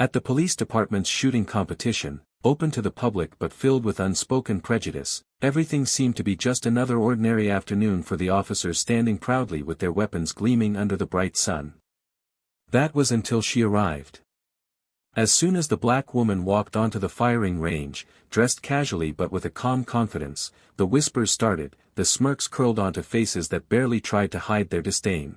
At the police department's shooting competition, open to the public but filled with unspoken prejudice, everything seemed to be just another ordinary afternoon for the officers standing proudly with their weapons gleaming under the bright sun. That was until she arrived. As soon as the black woman walked onto the firing range, dressed casually but with a calm confidence, the whispers started, the smirks curled onto faces that barely tried to hide their disdain.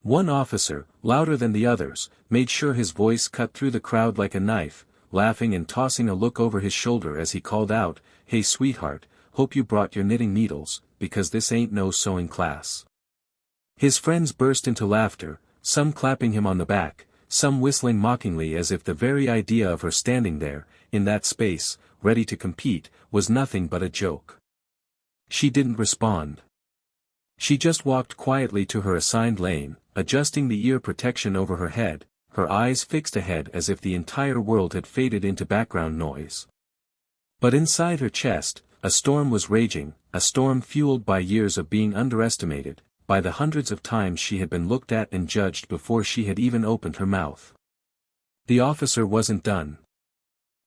One officer, louder than the others, made sure his voice cut through the crowd like a knife, laughing and tossing a look over his shoulder as he called out, "Hey sweetheart, hope you brought your knitting needles, because this ain't no sewing class." His friends burst into laughter, some clapping him on the back, some whistling mockingly as if the very idea of her standing there, in that space, ready to compete, was nothing but a joke. She didn't respond. She just walked quietly to her assigned lane, adjusting the ear protection over her head, her eyes fixed ahead as if the entire world had faded into background noise. But inside her chest, a storm was raging, a storm fueled by years of being underestimated, by the hundreds of times she had been looked at and judged before she had even opened her mouth. The officer wasn't done.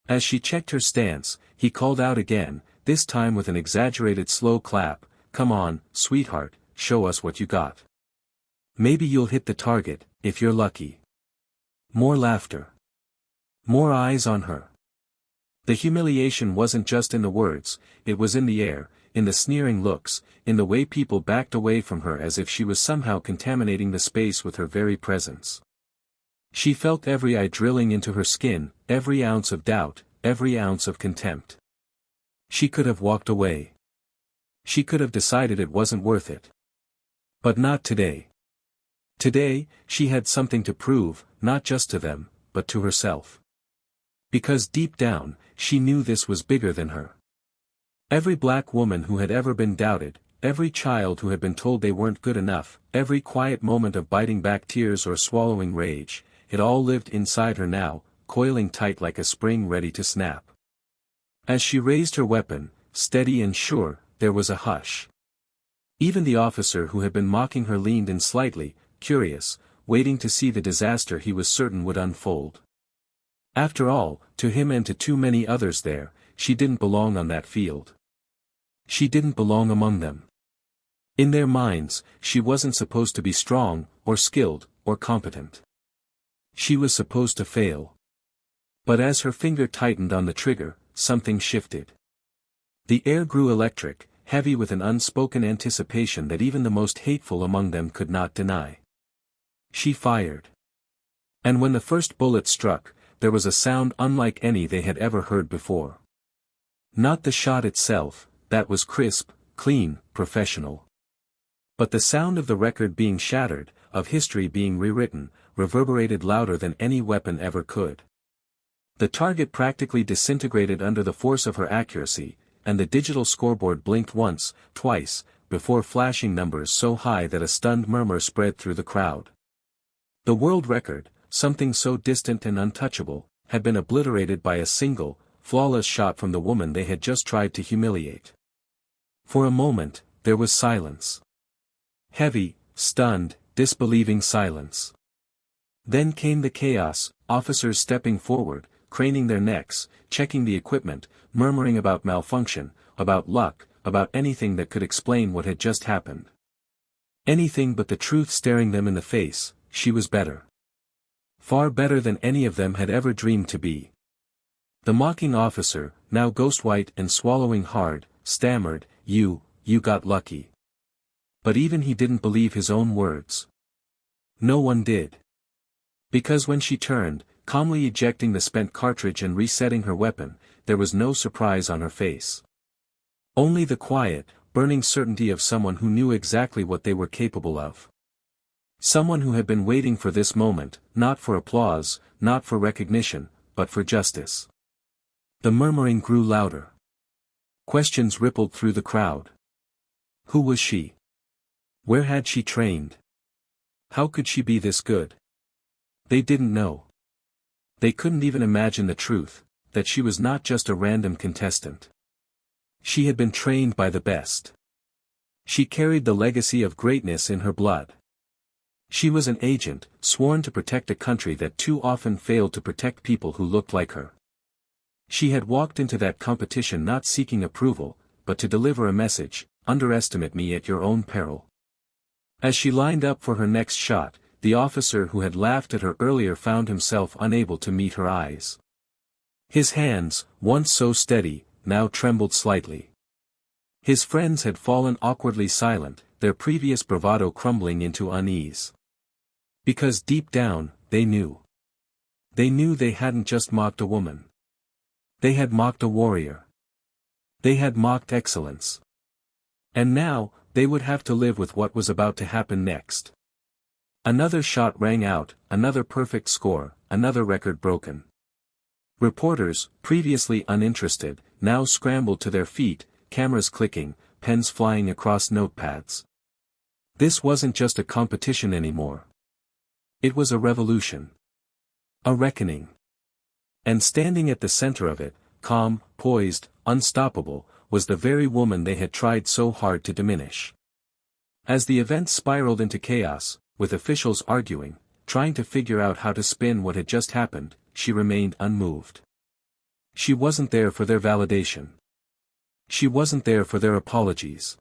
As she checked her stance, he called out again, this time with an exaggerated slow clap, "Come on, sweetheart, show us what you got. Maybe you'll hit the target, if you're lucky." More laughter. More eyes on her. The humiliation wasn't just in the words, it was in the air, in the sneering looks, in the way people backed away from her as if she was somehow contaminating the space with her very presence. She felt every eye drilling into her skin, every ounce of doubt, every ounce of contempt. She could have walked away. She could have decided it wasn't worth it. But not today. Today, she had something to prove, not just to them, but to herself. Because deep down, she knew this was bigger than her. Every black woman who had ever been doubted, every child who had been told they weren't good enough, every quiet moment of biting back tears or swallowing rage, it all lived inside her now, coiling tight like a spring ready to snap. As she raised her weapon, steady and sure, there was a hush. Even the officer who had been mocking her leaned in slightly, curious, waiting to see the disaster he was certain would unfold. After all, to him and to too many others there, she didn't belong on that field. She didn't belong among them. In their minds, she wasn't supposed to be strong, or skilled, or competent. She was supposed to fail. But as her finger tightened on the trigger, something shifted. The air grew electric, heavy with an unspoken anticipation that even the most hateful among them could not deny. She fired. And when the first bullet struck, there was a sound unlike any they had ever heard before. Not the shot itself, that was crisp, clean, professional. But the sound of the record being shattered, of history being rewritten, reverberated louder than any weapon ever could. The target practically disintegrated under the force of her accuracy, and the digital scoreboard blinked once, twice, before flashing numbers so high that a stunned murmur spread through the crowd. The world record, something so distant and untouchable, had been obliterated by a single, flawless shot from the woman they had just tried to humiliate. For a moment, there was silence. Heavy, stunned, disbelieving silence. Then came the chaos, officers stepping forward, craning their necks, checking the equipment, murmuring about malfunction, about luck, about anything that could explain what had just happened. Anything but the truth staring them in the face, she was better. Far better than any of them had ever dreamed to be. The mocking officer, now ghost-white and swallowing hard, stammered, You got lucky." But even he didn't believe his own words. No one did. Because when she turned, calmly ejecting the spent cartridge and resetting her weapon, there was no surprise on her face. Only the quiet, burning certainty of someone who knew exactly what they were capable of. Someone who had been waiting for this moment, not for applause, not for recognition, but for justice. The murmuring grew louder. Questions rippled through the crowd. Who was she? Where had she trained? How could she be this good? They didn't know. They couldn't even imagine the truth, that she was not just a random contestant. She had been trained by the best. She carried the legacy of greatness in her blood. She was an agent, sworn to protect a country that too often failed to protect people who looked like her. She had walked into that competition not seeking approval, but to deliver a message: underestimate me at your own peril. As she lined up for her next shot, the officer who had laughed at her earlier found himself unable to meet her eyes. His hands, once so steady, now trembled slightly. His friends had fallen awkwardly silent, their previous bravado crumbling into unease. Because deep down, they knew. They knew they hadn't just mocked a woman. They had mocked a warrior. They had mocked excellence. And now, they would have to live with what was about to happen next. Another shot rang out, another perfect score, another record broken. Reporters, previously uninterested, now scrambled to their feet, cameras clicking, pens flying across notepads. This wasn't just a competition anymore. It was a revolution. A reckoning. And standing at the center of it, calm, poised, unstoppable, was the very woman they had tried so hard to diminish. As the event spiraled into chaos, with officials arguing, trying to figure out how to spin what had just happened, she remained unmoved. She wasn't there for their validation. She wasn't there for their apologies.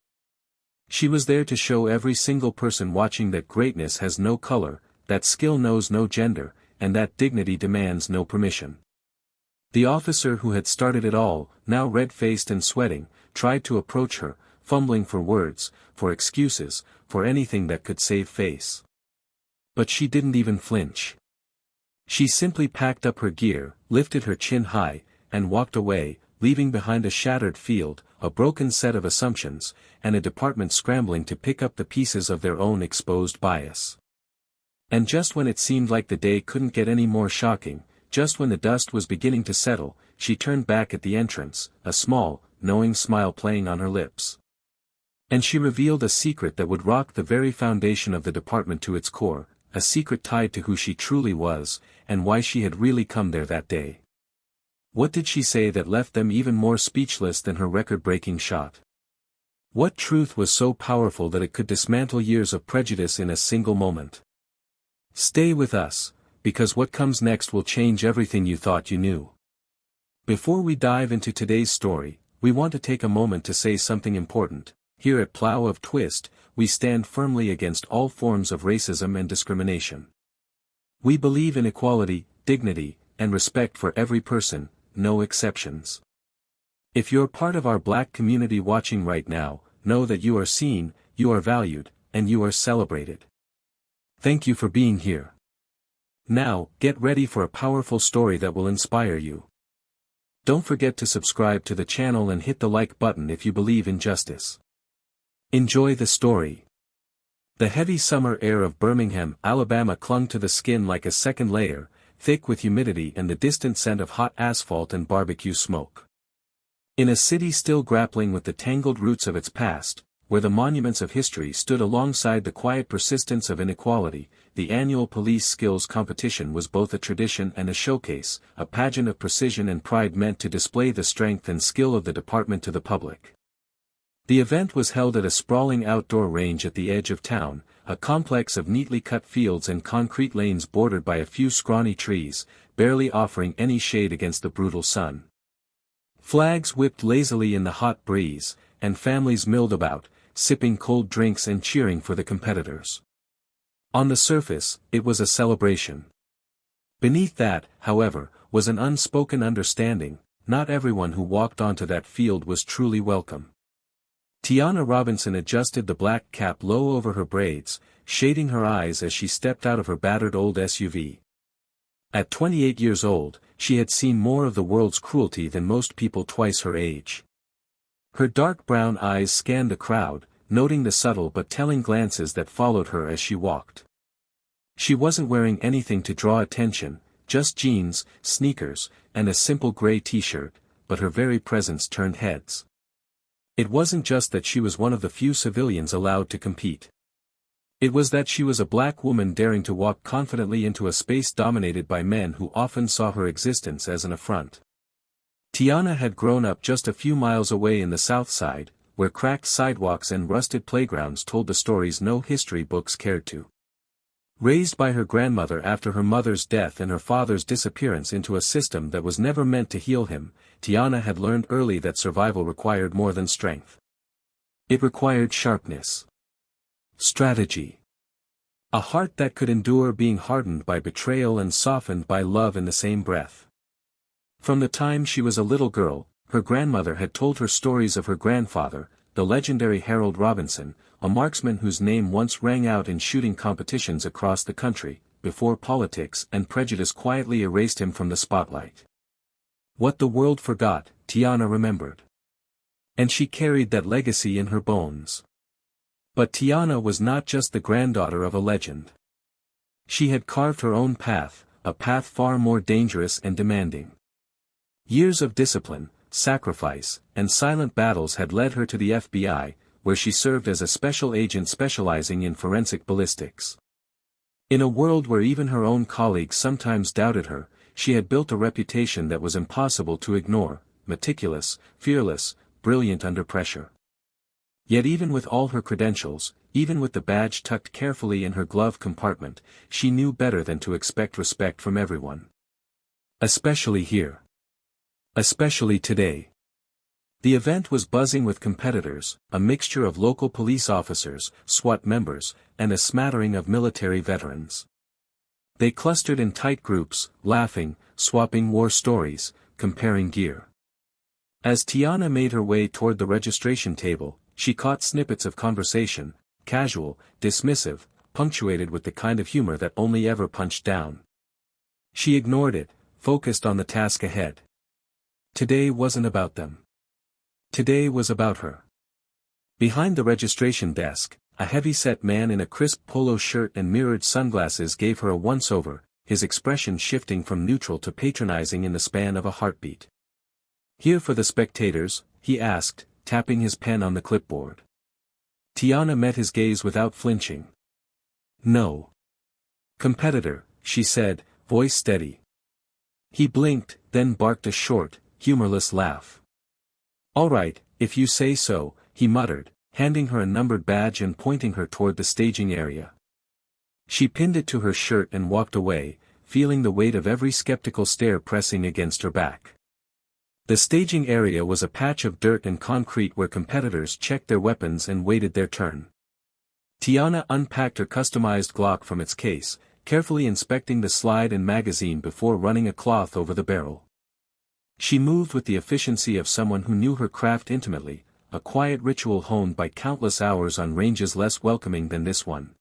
She was there to show every single person watching that greatness has no color, that skill knows no gender, and that dignity demands no permission. The officer who had started it all, now red-faced and sweating, tried to approach her, fumbling for words, for excuses, for anything that could save face. But she didn't even flinch. She simply packed up her gear, lifted her chin high, and walked away, leaving behind a shattered field, a broken set of assumptions, and a department scrambling to pick up the pieces of their own exposed bias. And just when it seemed like the day couldn't get any more shocking, just when the dust was beginning to settle, she turned back at the entrance, a small, knowing smile playing on her lips. And she revealed a secret that would rock the very foundation of the department to its core, a secret tied to who she truly was, and why she had really come there that day. What did she say that left them even more speechless than her record-breaking shot? What truth was so powerful that it could dismantle years of prejudice in a single moment? Stay with us, because what comes next will change everything you thought you knew. Before we dive into today's story, we want to take a moment to say something important. Here at Plough of Twist, we stand firmly against all forms of racism and discrimination. We believe in equality, dignity, and respect for every person, no exceptions. If you're part of our Black community watching right now, know that you are seen, you are valued, and you are celebrated. Thank you for being here. Now, get ready for a powerful story that will inspire you. Don't forget to subscribe to the channel and hit the like button if you believe in justice. Enjoy the story. The heavy summer air of Birmingham, Alabama clung to the skin like a second layer, thick with humidity and the distant scent of hot asphalt and barbecue smoke. In a city still grappling with the tangled roots of its past, where the monuments of history stood alongside the quiet persistence of inequality, the annual police skills competition was both a tradition and a showcase, a pageant of precision and pride meant to display the strength and skill of the department to the public. The event was held at a sprawling outdoor range at the edge of town, a complex of neatly cut fields and concrete lanes bordered by a few scrawny trees, barely offering any shade against the brutal sun. Flags whipped lazily in the hot breeze, and families milled about, sipping cold drinks and cheering for the competitors. On the surface, it was a celebration. Beneath that, however, was an unspoken understanding: not everyone who walked onto that field was truly welcome. Tiana Robinson adjusted the black cap low over her braids, shading her eyes as she stepped out of her battered old SUV. At 28 years old, she had seen more of the world's cruelty than most people twice her age. Her dark brown eyes scanned the crowd, noting the subtle but telling glances that followed her as she walked. She wasn't wearing anything to draw attention, just jeans, sneakers, and a simple gray t-shirt, but her very presence turned heads. It wasn't just that she was one of the few civilians allowed to compete. It was that she was a Black woman daring to walk confidently into a space dominated by men who often saw her existence as an affront. Tiana had grown up just a few miles away in the South Side, where cracked sidewalks and rusted playgrounds told the stories no history books cared to. Raised by her grandmother after her mother's death and her father's disappearance into a system that was never meant to heal him, Tiana had learned early that survival required more than strength. It required sharpness. Strategy. A heart that could endure being hardened by betrayal and softened by love in the same breath. From the time she was a little girl, her grandmother had told her stories of her grandfather, the legendary Harold Robinson, a marksman whose name once rang out in shooting competitions across the country, before politics and prejudice quietly erased him from the spotlight. What the world forgot, Tiana remembered. And she carried that legacy in her bones. But Tiana was not just the granddaughter of a legend. She had carved her own path, a path far more dangerous and demanding. Years of discipline, sacrifice, and silent battles had led her to the FBI, where she served as a special agent specializing in forensic ballistics. In a world where even her own colleagues sometimes doubted her, she had built a reputation that was impossible to ignore: meticulous, fearless, brilliant under pressure. Yet even with all her credentials, even with the badge tucked carefully in her glove compartment, she knew better than to expect respect from everyone. Especially here. Especially today. The event was buzzing with competitors, a mixture of local police officers, SWAT members, and a smattering of military veterans. They clustered in tight groups, laughing, swapping war stories, comparing gear. As Tiana made her way toward the registration table, she caught snippets of conversation, casual, dismissive, punctuated with the kind of humor that only ever punched down. She ignored it, focused on the task ahead. Today wasn't about them. Today was about her. Behind the registration desk, a heavy-set man in a crisp polo shirt and mirrored sunglasses gave her a once-over, his expression shifting from neutral to patronizing in the span of a heartbeat. "Here for the spectators?" he asked, tapping his pen on the clipboard. Tiana met his gaze without flinching. "No. Competitor," she said, voice steady. He blinked, then barked a short, humorless laugh. "All right, if you say so," he muttered, handing her a numbered badge and pointing her toward the staging area. She pinned it to her shirt and walked away, feeling the weight of every skeptical stare pressing against her back. The staging area was a patch of dirt and concrete where competitors checked their weapons and waited their turn. Tiana unpacked her customized Glock from its case, carefully inspecting the slide and magazine before running a cloth over the barrel. She moved with the efficiency of someone who knew her craft intimately, a quiet ritual honed by countless hours on ranges less welcoming than this one.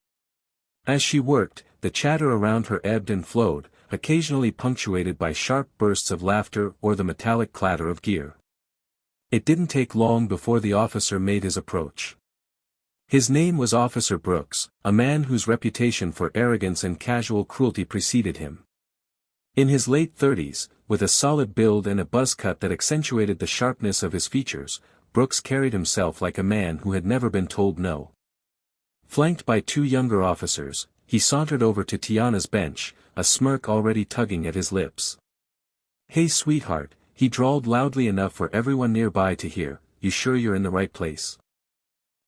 As she worked, the chatter around her ebbed and flowed, occasionally punctuated by sharp bursts of laughter or the metallic clatter of gear. It didn't take long before the officer made his approach. His name was Officer Brooks, a man whose reputation for arrogance and casual cruelty preceded him. In his late 30s, with a solid build and a buzz cut that accentuated the sharpness of his features, Brooks carried himself like a man who had never been told no. Flanked by two younger officers, he sauntered over to Tiana's bench, a smirk already tugging at his lips. "Hey sweetheart," he drawled loudly enough for everyone nearby to hear, "you sure you're in the right place?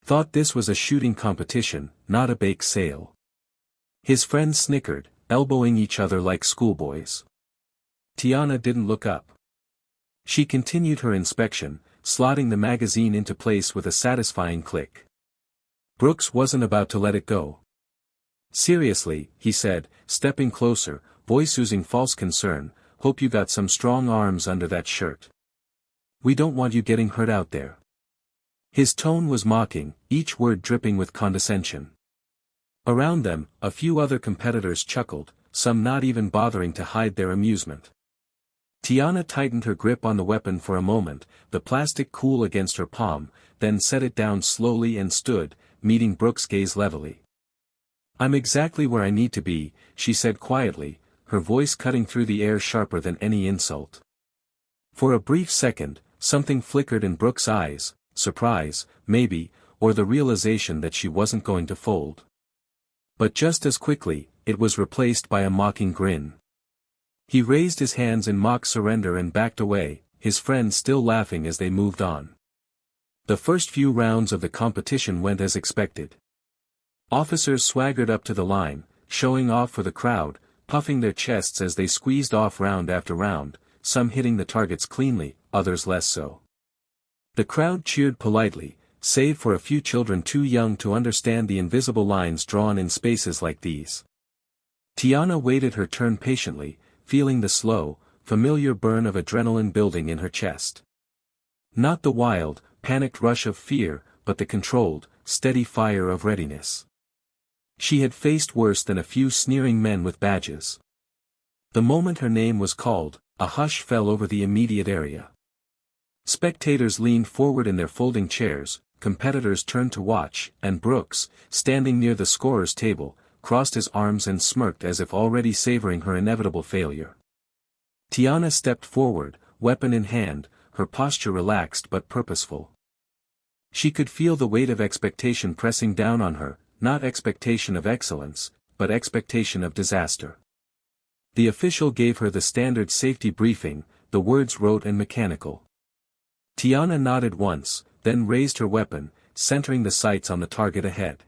Thought this was a shooting competition, not a bake sale." His friends snickered, elbowing each other like schoolboys. Tiana didn't look up. She continued her inspection, slotting the magazine into place with a satisfying click. Brooks wasn't about to let it go. "Seriously," he said, stepping closer, voice oozing false concern, "hope you got some strong arms under that shirt. We don't want you getting hurt out there." His tone was mocking, each word dripping with condescension. Around them, a few other competitors chuckled, some not even bothering to hide their amusement. Tiana tightened her grip on the weapon for a moment, the plastic cool against her palm, then set it down slowly and stood, meeting Brooks' gaze levelly. "I'm exactly where I need to be," she said quietly, her voice cutting through the air sharper than any insult. For a brief second, something flickered in Brooks' eyes, surprise, maybe, or the realization that she wasn't going to fold. But just as quickly, it was replaced by a mocking grin. He raised his hands in mock surrender and backed away, his friends still laughing as they moved on. The first few rounds of the competition went as expected. Officers swaggered up to the line, showing off for the crowd, puffing their chests as they squeezed off round after round, some hitting the targets cleanly, others less so. The crowd cheered politely, save for a few children too young to understand the invisible lines drawn in spaces like these. Tiana waited her turn patiently, feeling the slow, familiar burn of adrenaline building in her chest. Not the wild, panicked rush of fear, but the controlled, steady fire of readiness. She had faced worse than a few sneering men with badges. The moment her name was called, a hush fell over the immediate area. Spectators leaned forward in their folding chairs, competitors turned to watch, and Brooks, standing near the scorer's table, crossed his arms and smirked as if already savoring her inevitable failure. Tiana stepped forward, weapon in hand, her posture relaxed but purposeful. She could feel the weight of expectation pressing down on her, not expectation of excellence, but expectation of disaster. The official gave her the standard safety briefing, the words rote and mechanical. Tiana nodded once, then raised her weapon, centering the sights on the target ahead.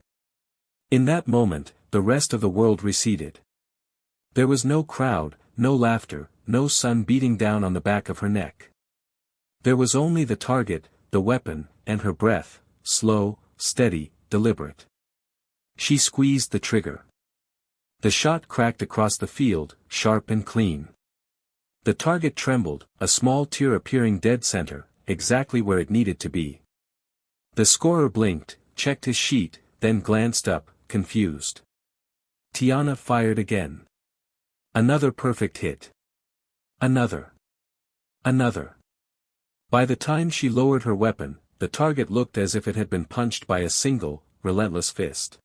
In that moment, the rest of the world receded. There was no crowd, no laughter, no sun beating down on the back of her neck. There was only the target, the weapon, and her breath, slow, steady, deliberate. She squeezed the trigger. The shot cracked across the field, sharp and clean. The target trembled, a small tear appearing dead center, exactly where it needed to be. The scorer blinked, checked his sheet, then glanced up, confused. Tiana fired again. Another perfect hit. Another. Another. By the time she lowered her weapon, the target looked as if it had been punched by a single, relentless fist.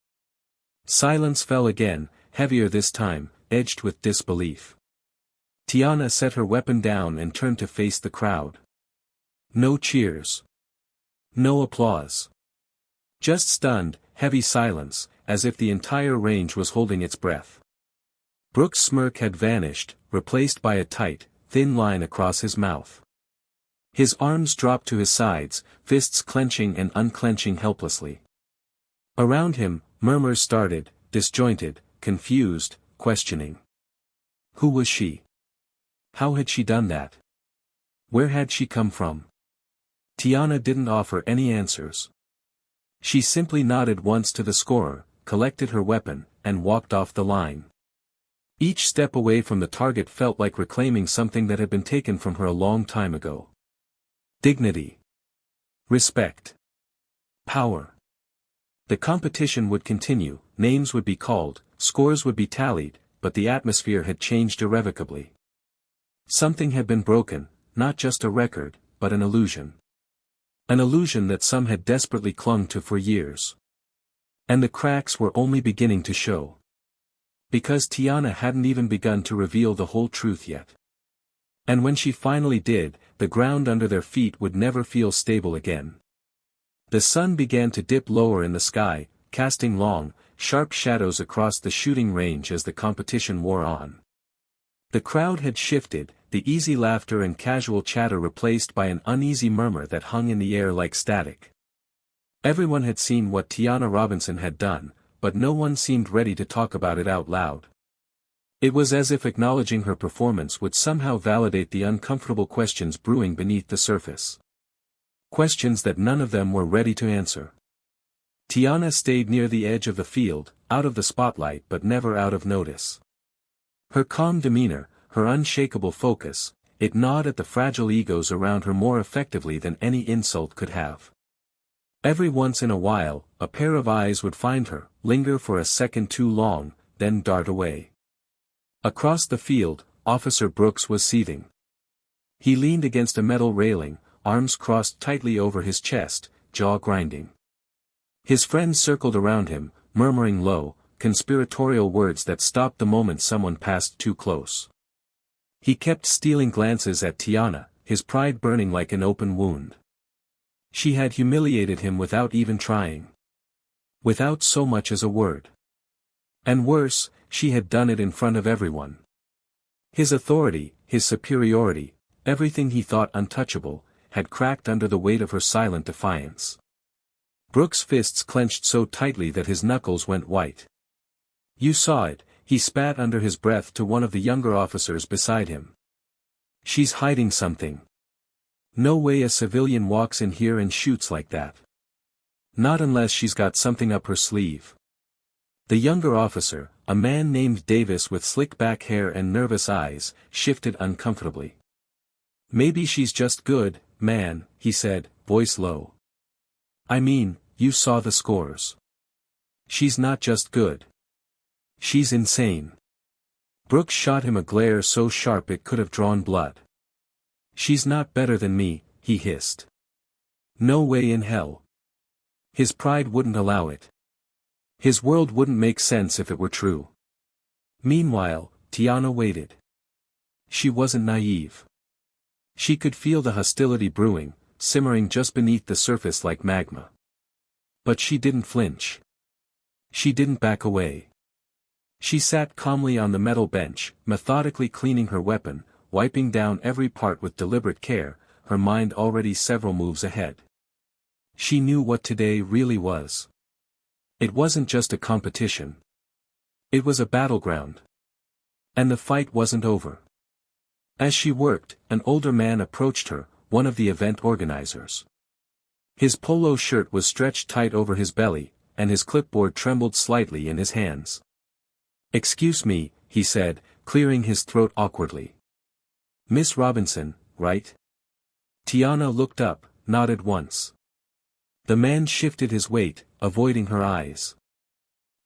Silence fell again, heavier this time, edged with disbelief. Tiana set her weapon down and turned to face the crowd. No cheers. No applause. Just stunned, heavy silence, as if the entire range was holding its breath. Brooks' smirk had vanished, replaced by a tight, thin line across his mouth. His arms dropped to his sides, fists clenching and unclenching helplessly. Around him, murmurs started, disjointed, confused, questioning. Who was she? How had she done that? Where had she come from? Tiana didn't offer any answers. She simply nodded once to the scorer, collected her weapon, and walked off the line. Each step away from the target felt like reclaiming something that had been taken from her a long time ago. Dignity. Respect. Power. The competition would continue, names would be called, scores would be tallied, but the atmosphere had changed irrevocably. Something had been broken, not just a record, but an illusion. An illusion that some had desperately clung to for years. And the cracks were only beginning to show. Because Tiana hadn't even begun to reveal the whole truth yet. And when she finally did, the ground under their feet would never feel stable again. The sun began to dip lower in the sky, casting long, sharp shadows across the shooting range as the competition wore on. The crowd had shifted, the easy laughter and casual chatter replaced by an uneasy murmur that hung in the air like static. Everyone had seen what Tiana Robinson had done, but no one seemed ready to talk about it out loud. It was as if acknowledging her performance would somehow validate the uncomfortable questions brewing beneath the surface. Questions that none of them were ready to answer. Tiana stayed near the edge of the field, out of the spotlight but never out of notice. Her calm demeanor, her unshakable focus, it gnawed at the fragile egos around her more effectively than any insult could have. Every once in a while, a pair of eyes would find her, linger for a second too long, then dart away. Across the field, Officer Brooks was seething. He leaned against a metal railing, arms crossed tightly over his chest, jaw grinding. His friends circled around him, murmuring low, conspiratorial words that stopped the moment someone passed too close. He kept stealing glances at Tiana, his pride burning like an open wound. She had humiliated him without even trying. Without so much as a word. And worse, she had done it in front of everyone. His authority, his superiority, everything he thought untouchable, had cracked under the weight of her silent defiance. Brooks' fists clenched so tightly that his knuckles went white. You saw it, he spat under his breath to one of the younger officers beside him. She's hiding something. No way a civilian walks in here and shoots like that. Not unless she's got something up her sleeve. The younger officer, a man named Davis with slick back hair and nervous eyes, shifted uncomfortably. Maybe she's just good, man, he said, voice low. I mean, you saw the scores. She's not just good. She's insane. Brooks shot him a glare so sharp it could have drawn blood. She's not better than me, he hissed. No way in hell. His pride wouldn't allow it. His world wouldn't make sense if it were true. Meanwhile, Tiana waited. She wasn't naive. She could feel the hostility brewing, simmering just beneath the surface like magma. But she didn't flinch. She didn't back away. She sat calmly on the metal bench, methodically cleaning her weapon, wiping down every part with deliberate care, her mind already several moves ahead. She knew what today really was. It wasn't just a competition. It was a battleground. And the fight wasn't over. As she worked, an older man approached her, one of the event organizers. His polo shirt was stretched tight over his belly, and his clipboard trembled slightly in his hands. Excuse me, he said, clearing his throat awkwardly. Miss Robinson, right? Tiana looked up, nodded once. The man shifted his weight, avoiding her eyes.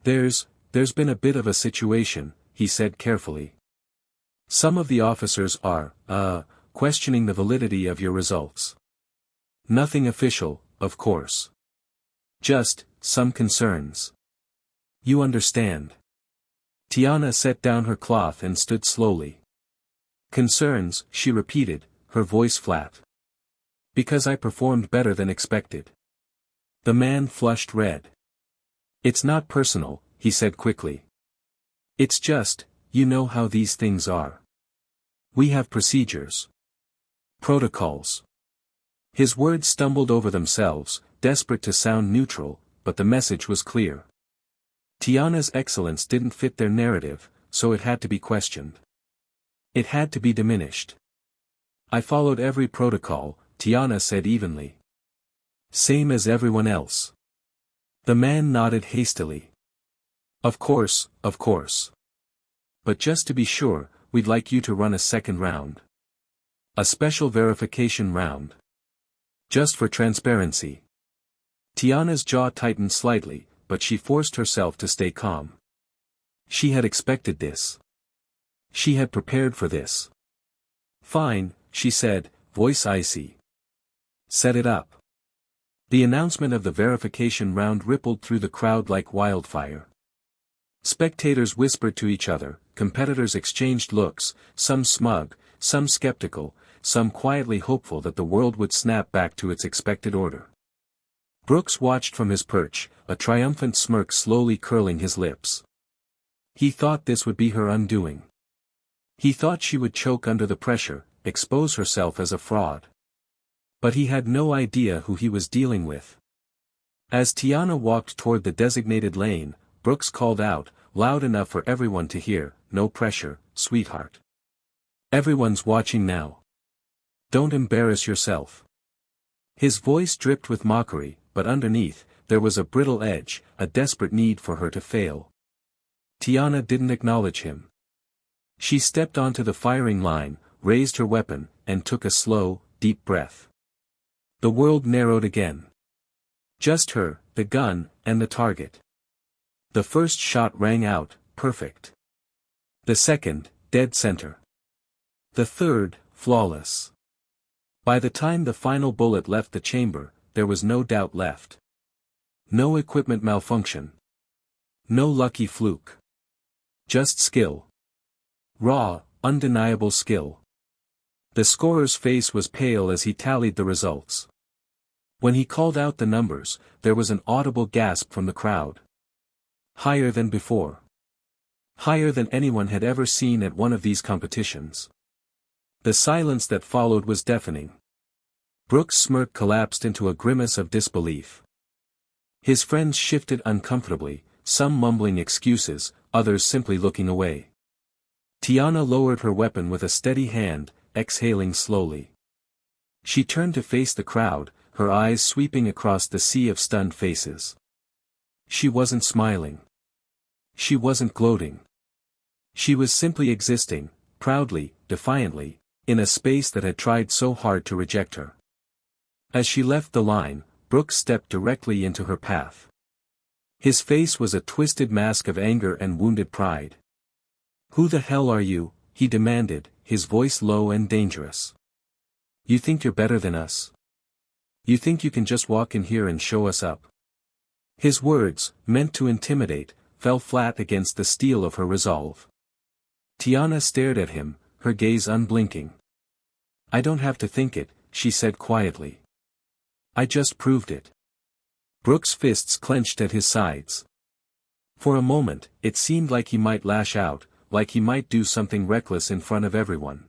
There's been a bit of a situation, he said carefully. Some of the officers are, questioning the validity of your results. Nothing official, of course. Just, some concerns. You understand. Tiana set down her cloth and stood slowly. Concerns, she repeated, her voice flat. Because I performed better than expected. The man flushed red. It's not personal, he said quickly. It's just, you know how these things are. We have procedures. Protocols. His words stumbled over themselves, desperate to sound neutral, but the message was clear. Tiana's excellence didn't fit their narrative, so it had to be questioned. It had to be diminished. I followed every protocol, Tiana said evenly. Same as everyone else. The man nodded hastily. Of course, of course. But just to be sure, we'd like you to run a second round. A special verification round. Just for transparency. Tiana's jaw tightened slightly, but she forced herself to stay calm. She had expected this. She had prepared for this. Fine, she said, voice icy. Set it up. The announcement of the verification round rippled through the crowd like wildfire. Spectators whispered to each other, competitors exchanged looks, some smug, some skeptical, some quietly hopeful that the world would snap back to its expected order. Brooks watched from his perch, a triumphant smirk slowly curling his lips. He thought this would be her undoing. He thought she would choke under the pressure, expose herself as a fraud. But he had no idea who he was dealing with. As Tiana walked toward the designated lane, Brooks called out, loud enough for everyone to hear, no pressure, sweetheart. Everyone's watching now. Don't embarrass yourself. His voice dripped with mockery, but underneath, there was a brittle edge, a desperate need for her to fail. Tiana didn't acknowledge him. She stepped onto the firing line, raised her weapon, and took a slow, deep breath. The world narrowed again. Just her, the gun, and the target. The first shot rang out, perfect. The second, dead center. The third, flawless. By the time the final bullet left the chamber, there was no doubt left. No equipment malfunction. No lucky fluke. Just skill. Raw, undeniable skill. The scorer's face was pale as he tallied the results. When he called out the numbers, there was an audible gasp from the crowd. Higher than before. Higher than anyone had ever seen at one of these competitions. The silence that followed was deafening. Brooks' smirk collapsed into a grimace of disbelief. His friends shifted uncomfortably, some mumbling excuses, others simply looking away. Tiana lowered her weapon with a steady hand, exhaling slowly. She turned to face the crowd, her eyes sweeping across the sea of stunned faces. She wasn't smiling. She wasn't gloating. She was simply existing, proudly, defiantly, in a space that had tried so hard to reject her. As she left the line, Brooks stepped directly into her path. His face was a twisted mask of anger and wounded pride. "Who the hell are you?" he demanded, his voice low and dangerous. "You think you're better than us? You think you can just walk in here and show us up?" His words, meant to intimidate, fell flat against the steel of her resolve. Tiana stared at him, her gaze unblinking. "I don't have to think it," she said quietly. "I just proved it." Brooks' fists clenched at his sides. For a moment, it seemed like he might lash out, like he might do something reckless in front of everyone.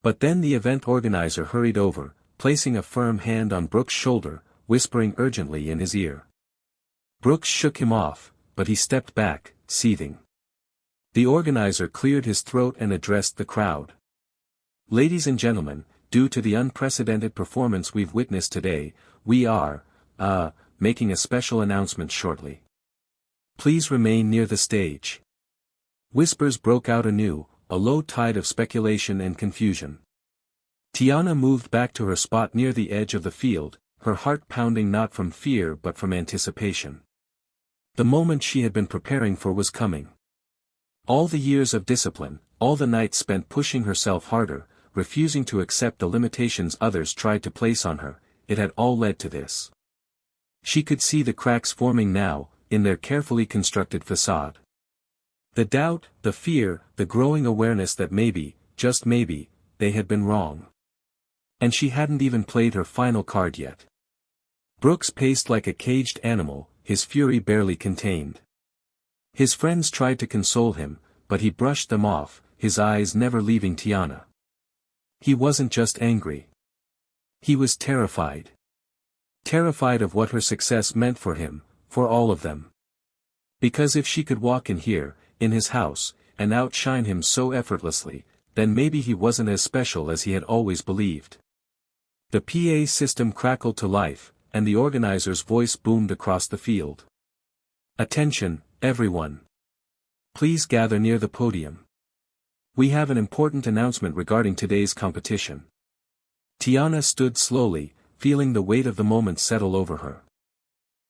But then the event organizer hurried over, placing a firm hand on Brooks' shoulder, whispering urgently in his ear. Brooks shook him off, but he stepped back, seething. The organizer cleared his throat and addressed the crowd. "Ladies and gentlemen, due to the unprecedented performance we've witnessed today, we are, making a special announcement shortly. Please remain near the stage." Whispers broke out anew, a low tide of speculation and confusion. Tiana moved back to her spot near the edge of the field, her heart pounding not from fear but from anticipation. The moment she had been preparing for was coming. All the years of discipline, all the nights spent pushing herself harder, refusing to accept the limitations others tried to place on her, it had all led to this. She could see the cracks forming now, in their carefully constructed facade. The doubt, the fear, the growing awareness that maybe, just maybe, they had been wrong. And she hadn't even played her final card yet. Brooks paced like a caged animal, his fury barely contained. His friends tried to console him, but he brushed them off, his eyes never leaving Tiana. He wasn't just angry. He was terrified. Terrified of what her success meant for him, for all of them. Because if she could walk in here, in his house, and outshine him so effortlessly, then maybe he wasn't as special as he had always believed. The PA system crackled to life, and the organizer's voice boomed across the field. "Attention, everyone. Please gather near the podium. We have an important announcement regarding today's competition." Tiana stood slowly, feeling the weight of the moment settle over her.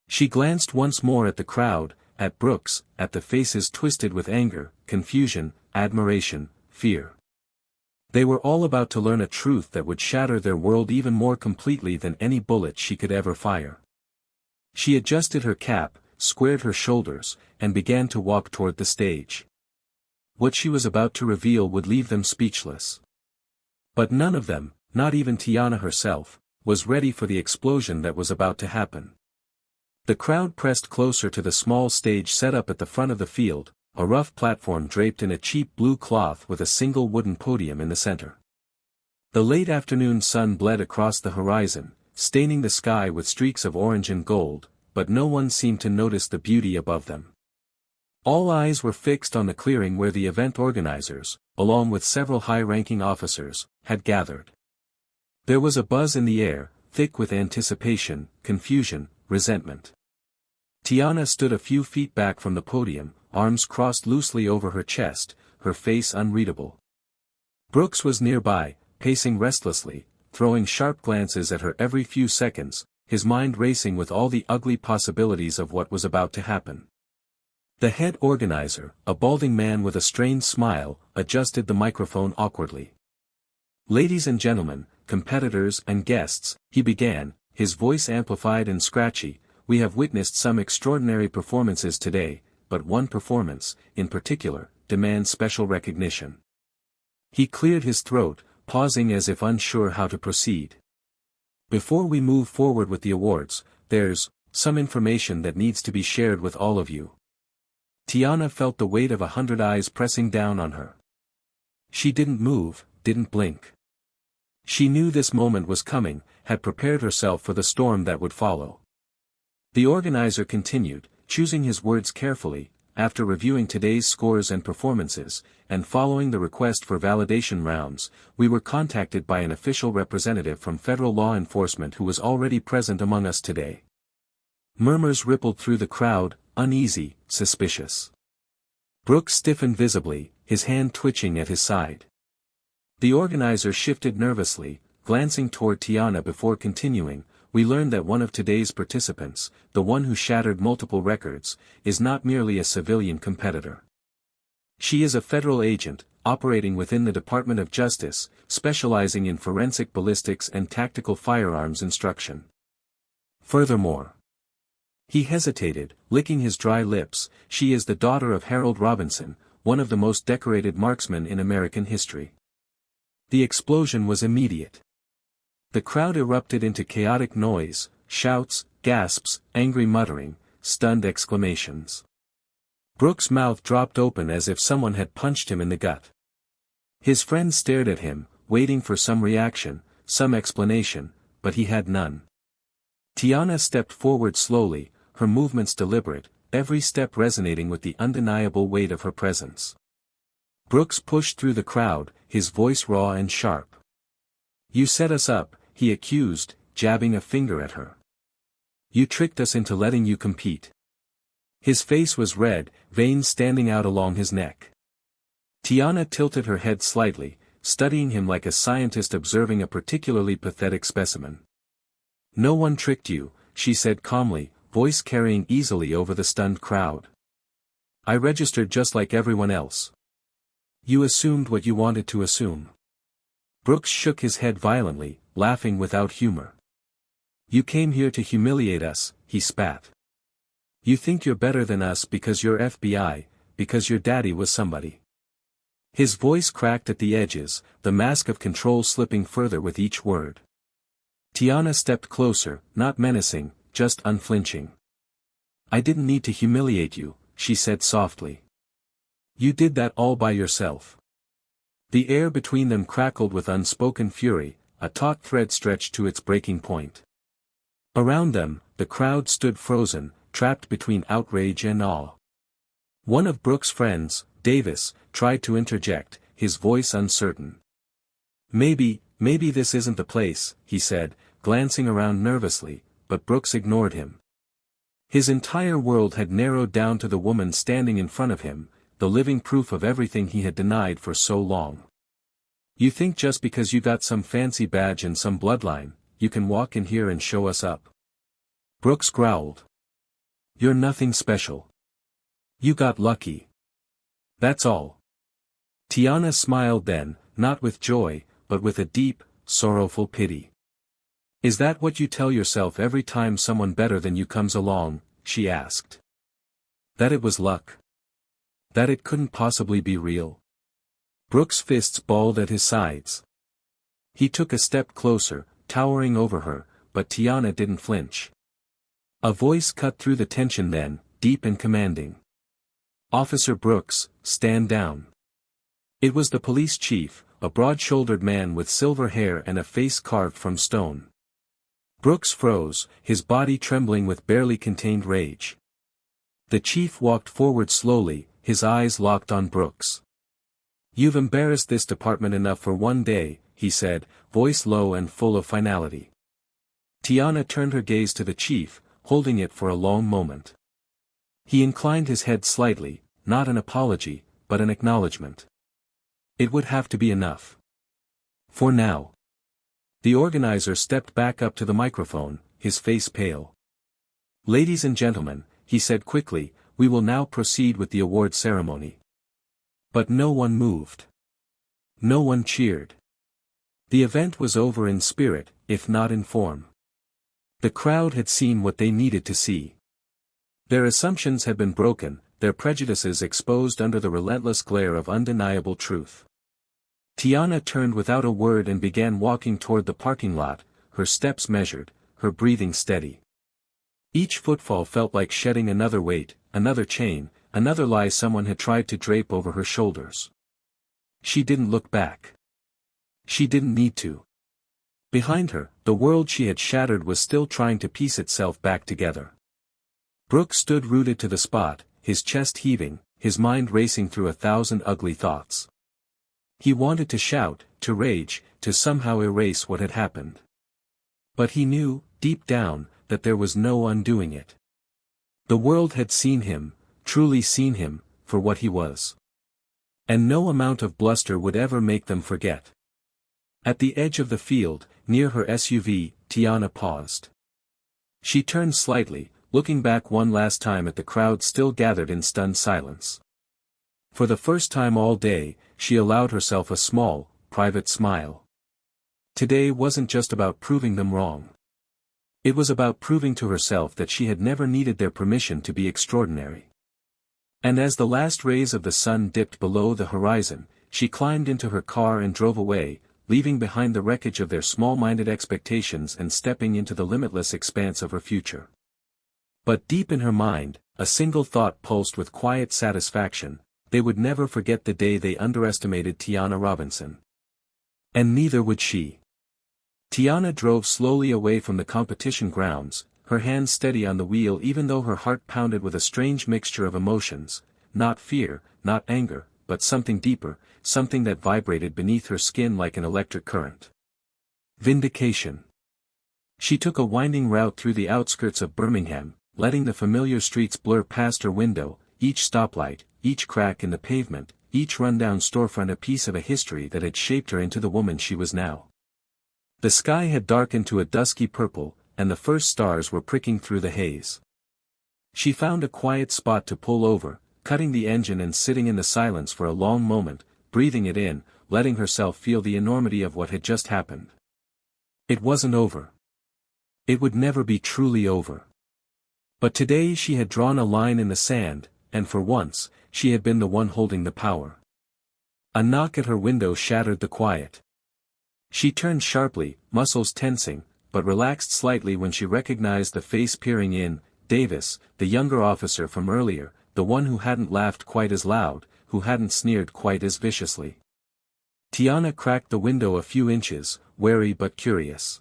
She glanced once more at the crowd, at Brooks, at the faces twisted with anger, confusion, admiration, fear. They were all about to learn a truth that would shatter their world even more completely than any bullet she could ever fire. She adjusted her cap, squared her shoulders, and began to walk toward the stage. What she was about to reveal would leave them speechless. But none of them, not even Tiana herself, was ready for the explosion that was about to happen. The crowd pressed closer to the small stage set up at the front of the field, a rough platform draped in a cheap blue cloth with a single wooden podium in the center. The late afternoon sun bled across the horizon, staining the sky with streaks of orange and gold, but no one seemed to notice the beauty above them. All eyes were fixed on the clearing where the event organizers, along with several high-ranking officers, had gathered. There was a buzz in the air, thick with anticipation, confusion, resentment. Tiana stood a few feet back from the podium, arms crossed loosely over her chest, her face unreadable. Brooks was nearby, pacing restlessly, throwing sharp glances at her every few seconds, his mind racing with all the ugly possibilities of what was about to happen. The head organizer, a balding man with a strained smile, adjusted the microphone awkwardly. "Ladies and gentlemen, competitors and guests," he began, his voice amplified and scratchy, "we have witnessed some extraordinary performances today, but one performance, in particular, demands special recognition." He cleared his throat, pausing as if unsure how to proceed. "Before we move forward with the awards, there's some information that needs to be shared with all of you." Tiana felt the weight of 100 eyes pressing down on her. She didn't move, didn't blink. She knew this moment was coming, had prepared herself for the storm that would follow. The organizer continued, choosing his words carefully. After reviewing today's scores and performances, and following the request for validation rounds, we were contacted by an official representative from federal law enforcement who was already present among us today. Murmurs rippled through the crowd, uneasy, suspicious. Brooks stiffened visibly, his hand twitching at his side. The organizer shifted nervously, glancing toward Tiana before continuing. We learned that one of today's participants, the one who shattered multiple records, is not merely a civilian competitor. She is a federal agent, operating within the Department of Justice, specializing in forensic ballistics and tactical firearms instruction. Furthermore, he hesitated, licking his dry lips. She is the daughter of Harold Robinson, one of the most decorated marksmen in American history. The explosion was immediate. The crowd erupted into chaotic noise, shouts, gasps, angry muttering, stunned exclamations. Brooks' mouth dropped open as if someone had punched him in the gut. His friends stared at him, waiting for some reaction, some explanation, but he had none. Tiana stepped forward slowly, her movements deliberate, every step resonating with the undeniable weight of her presence. Brooks pushed through the crowd, his voice raw and sharp. "You set us up," he accused, jabbing a finger at her. "You tricked us into letting you compete." His face was red, veins standing out along his neck. Tiana tilted her head slightly, studying him like a scientist observing a particularly pathetic specimen. "No one tricked you," she said calmly, voice carrying easily over the stunned crowd. "I registered just like everyone else. You assumed what you wanted to assume." Brooks shook his head violently, laughing without humor. "You came here to humiliate us," he spat. "You think you're better than us because you're FBI, because your daddy was somebody." His voice cracked at the edges, the mask of control slipping further with each word. Tiana stepped closer, not menacing, just unflinching. "I didn't need to humiliate you," she said softly. "You did that all by yourself." The air between them crackled with unspoken fury, a taut thread stretched to its breaking point. Around them, the crowd stood frozen, trapped between outrage and awe. One of Brooks' friends, Davis, tried to interject, his voice uncertain. Maybe this isn't the place," he said, glancing around nervously, but Brooks ignored him. His entire world had narrowed down to the woman standing in front of him, the living proof of everything he had denied for so long. "You think just because you got some fancy badge and some bloodline, you can walk in here and show us up?" Brooks growled. "You're nothing special. You got lucky. That's all." Tiana smiled then, not with joy, but with a deep, sorrowful pity. "Is that what you tell yourself every time someone better than you comes along?" she asked. "That it was luck? That it couldn't possibly be real?" Brooks' fists balled at his sides. He took a step closer, towering over her, but Tiana didn't flinch. A voice cut through the tension then, deep and commanding. "Officer Brooks, stand down." It was the police chief, a broad-shouldered man with silver hair and a face carved from stone. Brooks froze, his body trembling with barely contained rage. The chief walked forward slowly, his eyes locked on Brooks. "You've embarrassed this department enough for one day," he said, voice low and full of finality. Tiana turned her gaze to the chief, holding it for a long moment. He inclined his head slightly, not an apology, but an acknowledgement. It would have to be enough. For now. The organizer stepped back up to the microphone, his face pale. "Ladies and gentlemen," he said quickly, "we will now proceed with the award ceremony." But no one moved. No one cheered. The event was over in spirit, if not in form. The crowd had seen what they needed to see. Their assumptions had been broken, their prejudices exposed under the relentless glare of undeniable truth. Tiana turned without a word and began walking toward the parking lot, her steps measured, her breathing steady. Each footfall felt like shedding another weight, another chain, another lie someone had tried to drape over her shoulders. She didn't look back. She didn't need to. Behind her, the world she had shattered was still trying to piece itself back together. Brooke stood rooted to the spot, his chest heaving, his mind racing through 1,000 ugly thoughts. He wanted to shout, to rage, to somehow erase what had happened. But he knew, deep down, that there was no undoing it. The world had seen him, truly seen him, for what he was. And no amount of bluster would ever make them forget. At the edge of the field, near her SUV, Tiana paused. She turned slightly, looking back one last time at the crowd still gathered in stunned silence. For the first time all day, she allowed herself a small, private smile. Today wasn't just about proving them wrong. It was about proving to herself that she had never needed their permission to be extraordinary. And as the last rays of the sun dipped below the horizon, she climbed into her car and drove away, leaving behind the wreckage of their small-minded expectations and stepping into the limitless expanse of her future. But deep in her mind, a single thought pulsed with quiet satisfaction: they would never forget the day they underestimated Tiana Robinson. And neither would she. Tiana drove slowly away from the competition grounds, her hands steady on the wheel even though her heart pounded with a strange mixture of emotions, not fear, not anger, but something deeper, something that vibrated beneath her skin like an electric current. Vindication. She took a winding route through the outskirts of Birmingham, letting the familiar streets blur past her window, each stoplight, each crack in the pavement, each rundown storefront a piece of a history that had shaped her into the woman she was now. The sky had darkened to a dusky purple, and the first stars were pricking through the haze. She found a quiet spot to pull over, cutting the engine and sitting in the silence for a long moment, breathing it in, letting herself feel the enormity of what had just happened. It wasn't over. It would never be truly over. But today she had drawn a line in the sand, and for once, she had been the one holding the power. A knock at her window shattered the quiet. She turned sharply, muscles tensing, but relaxed slightly when she recognized the face peering in: Davis, the younger officer from earlier, the one who hadn't laughed quite as loud, who hadn't sneered quite as viciously. Tiana cracked the window a few inches, wary but curious.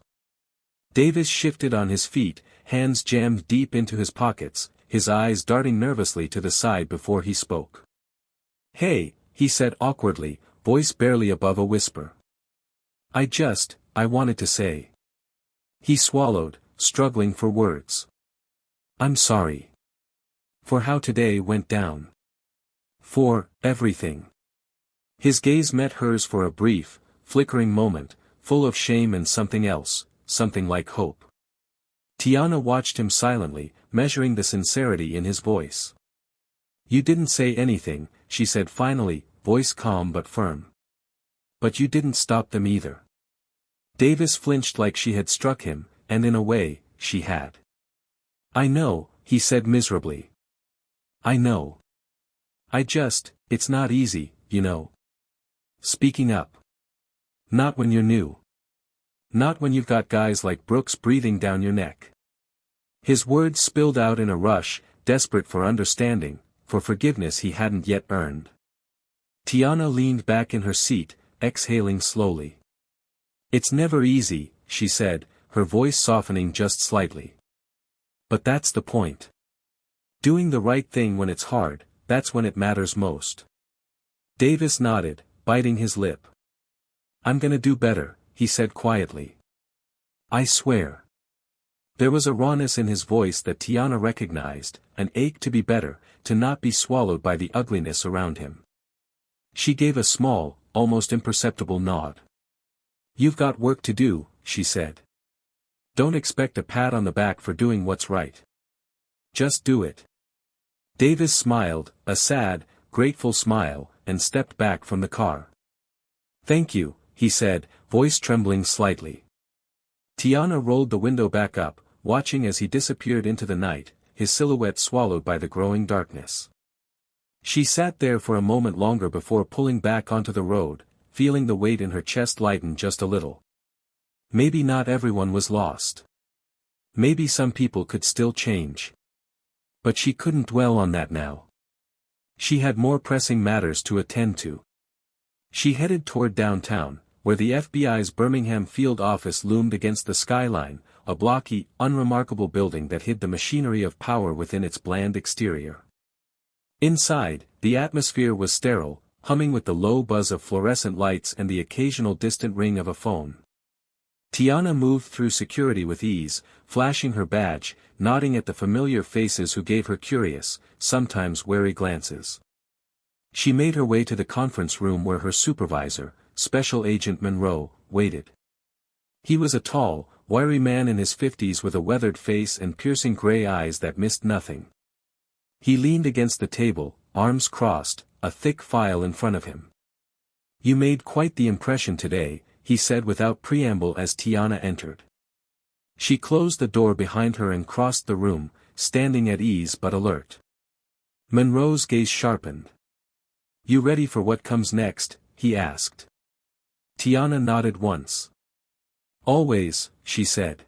Davis shifted on his feet, hands jammed deep into his pockets, his eyes darting nervously to the side before he spoke. "Hey," he said awkwardly, voice barely above a whisper. I wanted to say." He swallowed, struggling for words. "I'm sorry. For how today went down. For everything." His gaze met hers for a brief, flickering moment, full of shame and something else, something like hope. Tiana watched him silently, measuring the sincerity in his voice. "You didn't say anything," she said finally, voice calm but firm. "But you didn't stop them either." Davis flinched like she had struck him, and in a way, she had. "I know," he said miserably. "I know. It's not easy, you know. Speaking up. Not when you're new. Not when you've got guys like Brooks breathing down your neck." His words spilled out in a rush, desperate for understanding, for forgiveness he hadn't yet earned. Tiana leaned back in her seat, exhaling slowly. "It's never easy," she said, her voice softening just slightly. "But that's the point. Doing the right thing when it's hard, that's when it matters most." Davis nodded, biting his lip. "I'm gonna do better," he said quietly. "I swear." There was a rawness in his voice that Tiana recognized, an ache to be better, to not be swallowed by the ugliness around him. She gave a small, almost imperceptible nod. "You've got work to do," she said. "Don't expect a pat on the back for doing what's right. Just do it." Davis smiled, a sad, grateful smile, and stepped back from the car. "Thank you," he said, voice trembling slightly. Tiana rolled the window back up, watching as he disappeared into the night, his silhouette swallowed by the growing darkness. She sat there for a moment longer before pulling back onto the road, feeling the weight in her chest lighten just a little. Maybe not everyone was lost. Maybe some people could still change. But she couldn't dwell on that now. She had more pressing matters to attend to. She headed toward downtown, where the FBI's Birmingham field office loomed against the skyline, a blocky, unremarkable building that hid the machinery of power within its bland exterior. Inside, the atmosphere was sterile, humming with the low buzz of fluorescent lights and the occasional distant ring of a phone. Tiana moved through security with ease, flashing her badge, nodding at the familiar faces who gave her curious, sometimes wary glances. She made her way to the conference room where her supervisor, Special Agent Monroe, waited. He was a tall, wiry man in his 50s with a weathered face and piercing gray eyes that missed nothing. He leaned against the table, arms crossed, a thick file in front of him. "You made quite the impression today," he said without preamble as Tiana entered. She closed the door behind her and crossed the room, standing at ease but alert. Monroe's gaze sharpened. "You ready for what comes next?" he asked. Tiana nodded once. "Always," she said.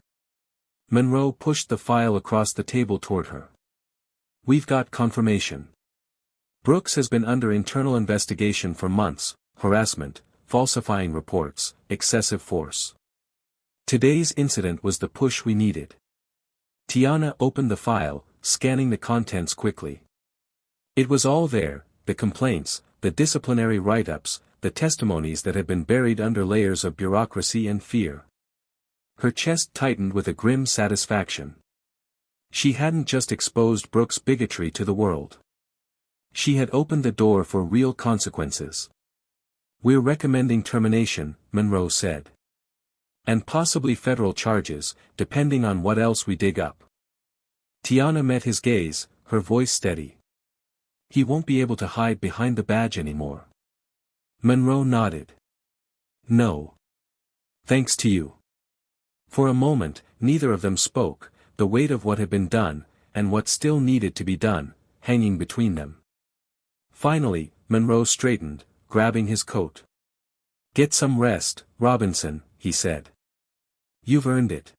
Monroe pushed the file across the table toward her. "We've got confirmation. Brooks has been under internal investigation for months, harassment, falsifying reports, excessive force. Today's incident was the push we needed." Tiana opened the file, scanning the contents quickly. It was all there, the complaints, the disciplinary write-ups, the testimonies that had been buried under layers of bureaucracy and fear. Her chest tightened with a grim satisfaction. She hadn't just exposed Brooks' bigotry to the world. She had opened the door for real consequences. "We're recommending termination," Monroe said. "And possibly federal charges, depending on what else we dig up." Tiana met his gaze, her voice steady. "He won't be able to hide behind the badge anymore." Monroe nodded. "No. Thanks to you." For a moment, neither of them spoke, the weight of what had been done, and what still needed to be done, hanging between them. Finally, Monroe straightened, grabbing his coat. "Get some rest, Robinson," he said. "You've earned it."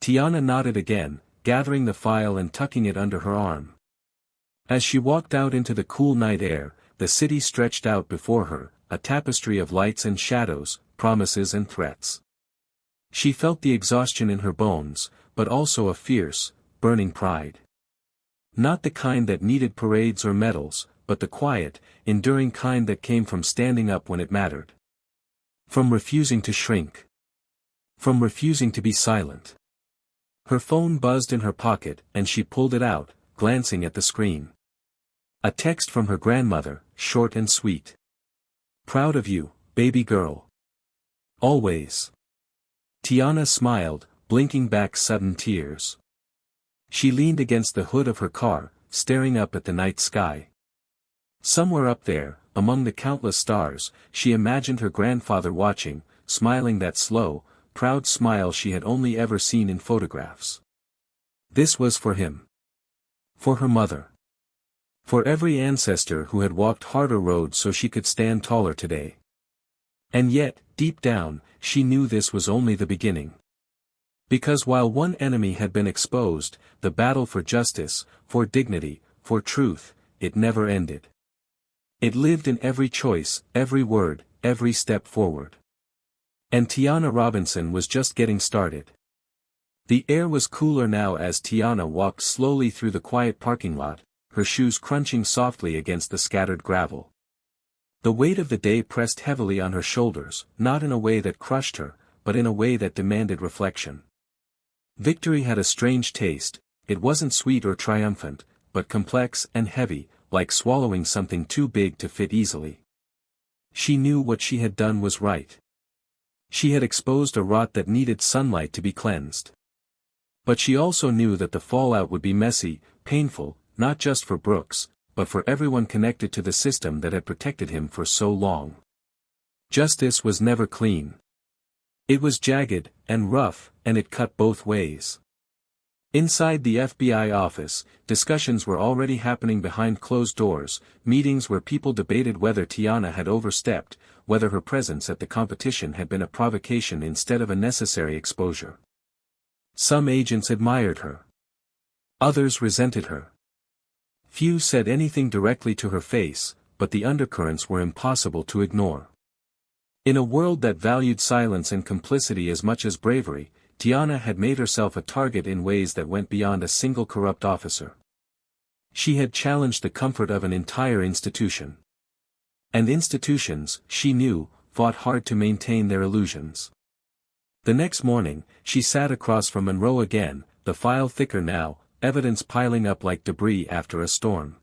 Tiana nodded again, gathering the file and tucking it under her arm. As she walked out into the cool night air, the city stretched out before her, a tapestry of lights and shadows, promises and threats. She felt the exhaustion in her bones, but also a fierce, burning pride. Not the kind that needed parades or medals, but the quiet, enduring kind that came from standing up when it mattered. From refusing to shrink. From refusing to be silent. Her phone buzzed in her pocket and she pulled it out, glancing at the screen. A text from her grandmother, short and sweet. "Proud of you, baby girl. Always." Tiana smiled, blinking back sudden tears. She leaned against the hood of her car, staring up at the night sky. Somewhere up there, among the countless stars, she imagined her grandfather watching, smiling that slow, proud smile she had only ever seen in photographs. This was for him. For her mother. For every ancestor who had walked harder roads so she could stand taller today. And yet, deep down, she knew this was only the beginning. Because while one enemy had been exposed, the battle for justice, for dignity, for truth, it never ended. It lived in every choice, every word, every step forward. And Tiana Robinson was just getting started. The air was cooler now as Tiana walked slowly through the quiet parking lot, her shoes crunching softly against the scattered gravel. The weight of the day pressed heavily on her shoulders, not in a way that crushed her, but in a way that demanded reflection. Victory had a strange taste, it wasn't sweet or triumphant, but complex and heavy, like swallowing something too big to fit easily. She knew what she had done was right. She had exposed a rot that needed sunlight to be cleansed. But she also knew that the fallout would be messy, painful, not just for Brooks, but for everyone connected to the system that had protected him for so long. Justice was never clean. It was jagged, and rough, and it cut both ways. Inside the FBI office, discussions were already happening behind closed doors, meetings where people debated whether Tiana had overstepped, whether her presence at the competition had been a provocation instead of a necessary exposure. Some agents admired her. Others resented her. Few said anything directly to her face, but the undercurrents were impossible to ignore. In a world that valued silence and complicity as much as bravery, Tiana had made herself a target in ways that went beyond a single corrupt officer. She had challenged the comfort of an entire institution. And institutions, she knew, fought hard to maintain their illusions. The next morning, she sat across from Monroe again, the file thicker now, evidence piling up like debris after a storm.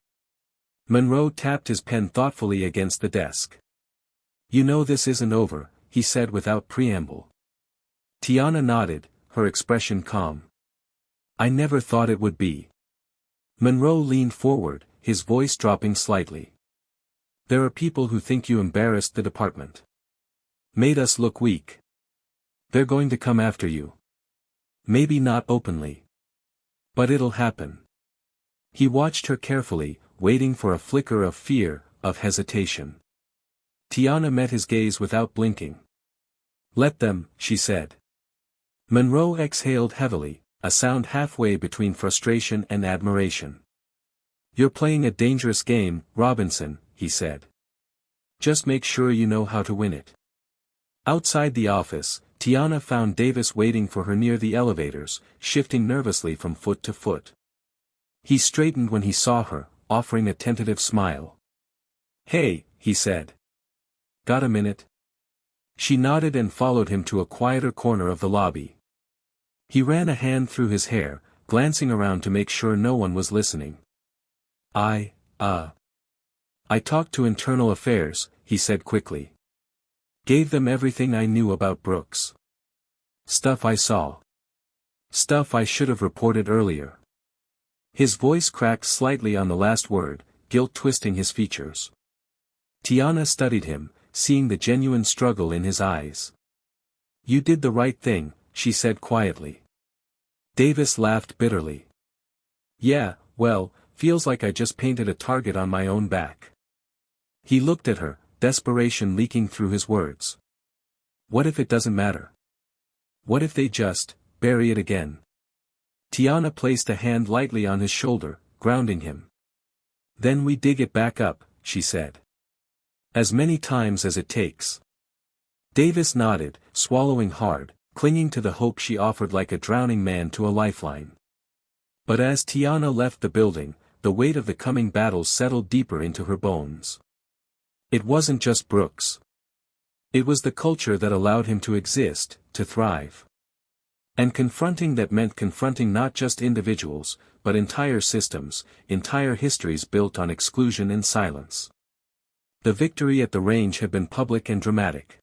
Monroe tapped his pen thoughtfully against the desk. "You know this isn't over," he said without preamble. Tiana nodded, her expression calm. "I never thought it would be." Monroe leaned forward, his voice dropping slightly. "There are people who think you embarrassed the department. Made us look weak. They're going to come after you. Maybe not openly. But it'll happen." He watched her carefully, waiting for a flicker of fear, of hesitation. Tiana met his gaze without blinking. "Let them," she said. Monroe exhaled heavily, a sound halfway between frustration and admiration. "You're playing a dangerous game, Robinson," he said. "Just make sure you know how to win it." Outside the office, Tiana found Davis waiting for her near the elevators, shifting nervously from foot to foot. He straightened when he saw her, offering a tentative smile. "Hey," he said. "Got a minute?" She nodded and followed him to a quieter corner of the lobby. He ran a hand through his hair, glancing around to make sure no one was listening. I talked to Internal Affairs," he said quickly. "Gave them everything I knew about Brooks. Stuff I saw. Stuff I should have reported earlier." His voice cracked slightly on the last word, guilt twisting his features. Tiana studied him, seeing the genuine struggle in his eyes. "You did the right thing," she said quietly. Davis laughed bitterly. "Yeah, well, feels like I just painted a target on my own back." He looked at her, desperation leaking through his words. "What if it doesn't matter? What if they just bury it again?" Tiana placed a hand lightly on his shoulder, grounding him. "Then we dig it back up," she said. "As many times as it takes." Davis nodded, swallowing hard, clinging to the hope she offered like a drowning man to a lifeline. But as Tiana left the building, the weight of the coming battles settled deeper into her bones. It wasn't just Brooks. It was the culture that allowed him to exist, to thrive. And confronting that meant confronting not just individuals, but entire systems, entire histories built on exclusion and silence. The victory at the range had been public and dramatic.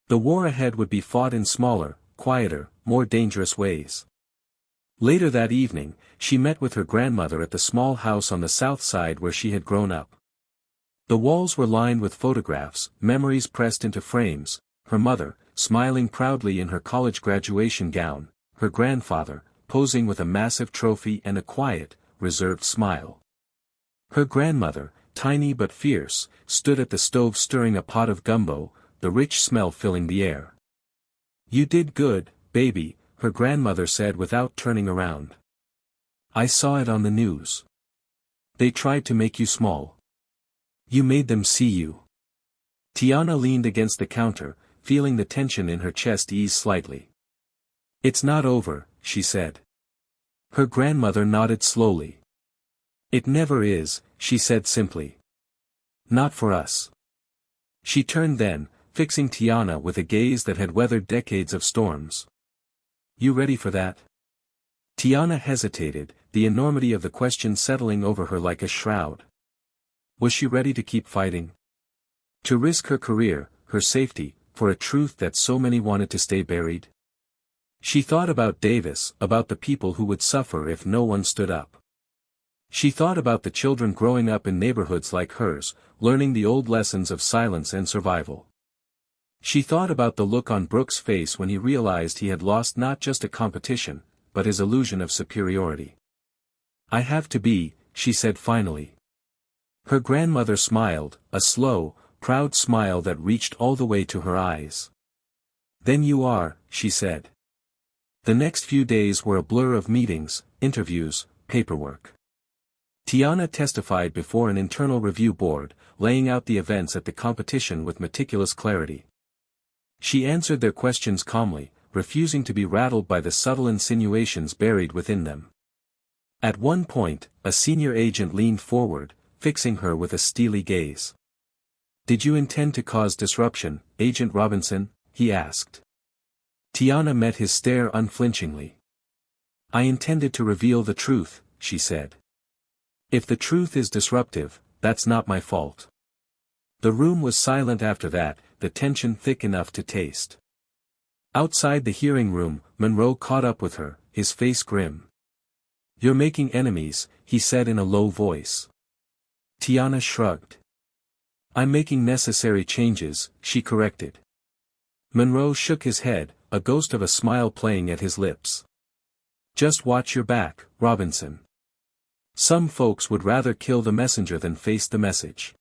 The war ahead would be fought in smaller, quieter, more dangerous ways. Later that evening, she met with her grandmother at the small house on the south side where she had grown up. The walls were lined with photographs, memories pressed into frames, her mother, smiling proudly in her college graduation gown, her grandfather, posing with a massive trophy and a quiet, reserved smile. Her grandmother, tiny but fierce, stood at the stove stirring a pot of gumbo, the rich smell filling the air. "You did good, baby," her grandmother said without turning around. "I saw it on the news. They tried to make you small. You made them see you." Tiana leaned against the counter, feeling the tension in her chest ease slightly. "It's not over," she said. Her grandmother nodded slowly. "It never is," she said simply. "Not for us." She turned then, fixing Tiana with a gaze that had weathered decades of storms. "You ready for that?" Tiana hesitated, the enormity of the question settling over her like a shroud. Was she ready to keep fighting? To risk her career, her safety, for a truth that so many wanted to stay buried? She thought about Davis, about the people who would suffer if no one stood up. She thought about the children growing up in neighborhoods like hers, learning the old lessons of silence and survival. She thought about the look on Brooks' face when he realized he had lost not just a competition, but his illusion of superiority. "I have to be," she said finally. Her grandmother smiled, a slow, proud smile that reached all the way to her eyes. "Then you are," she said. The next few days were a blur of meetings, interviews, paperwork. Tiana testified before an internal review board, laying out the events at the competition with meticulous clarity. She answered their questions calmly, refusing to be rattled by the subtle insinuations buried within them. At one point, a senior agent leaned forward, fixing her with a steely gaze. "Did you intend to cause disruption, Agent Robinson?" he asked. Tiana met his stare unflinchingly. "I intended to reveal the truth," she said. "If the truth is disruptive, that's not my fault." The room was silent after that, the tension thick enough to taste. Outside the hearing room, Monroe caught up with her, his face grim. "You're making enemies," he said in a low voice. Tiana shrugged. "I'm making necessary changes," she corrected. Monroe shook his head, a ghost of a smile playing at his lips. "Just watch your back, Robinson. Some folks would rather kill the messenger than face the message."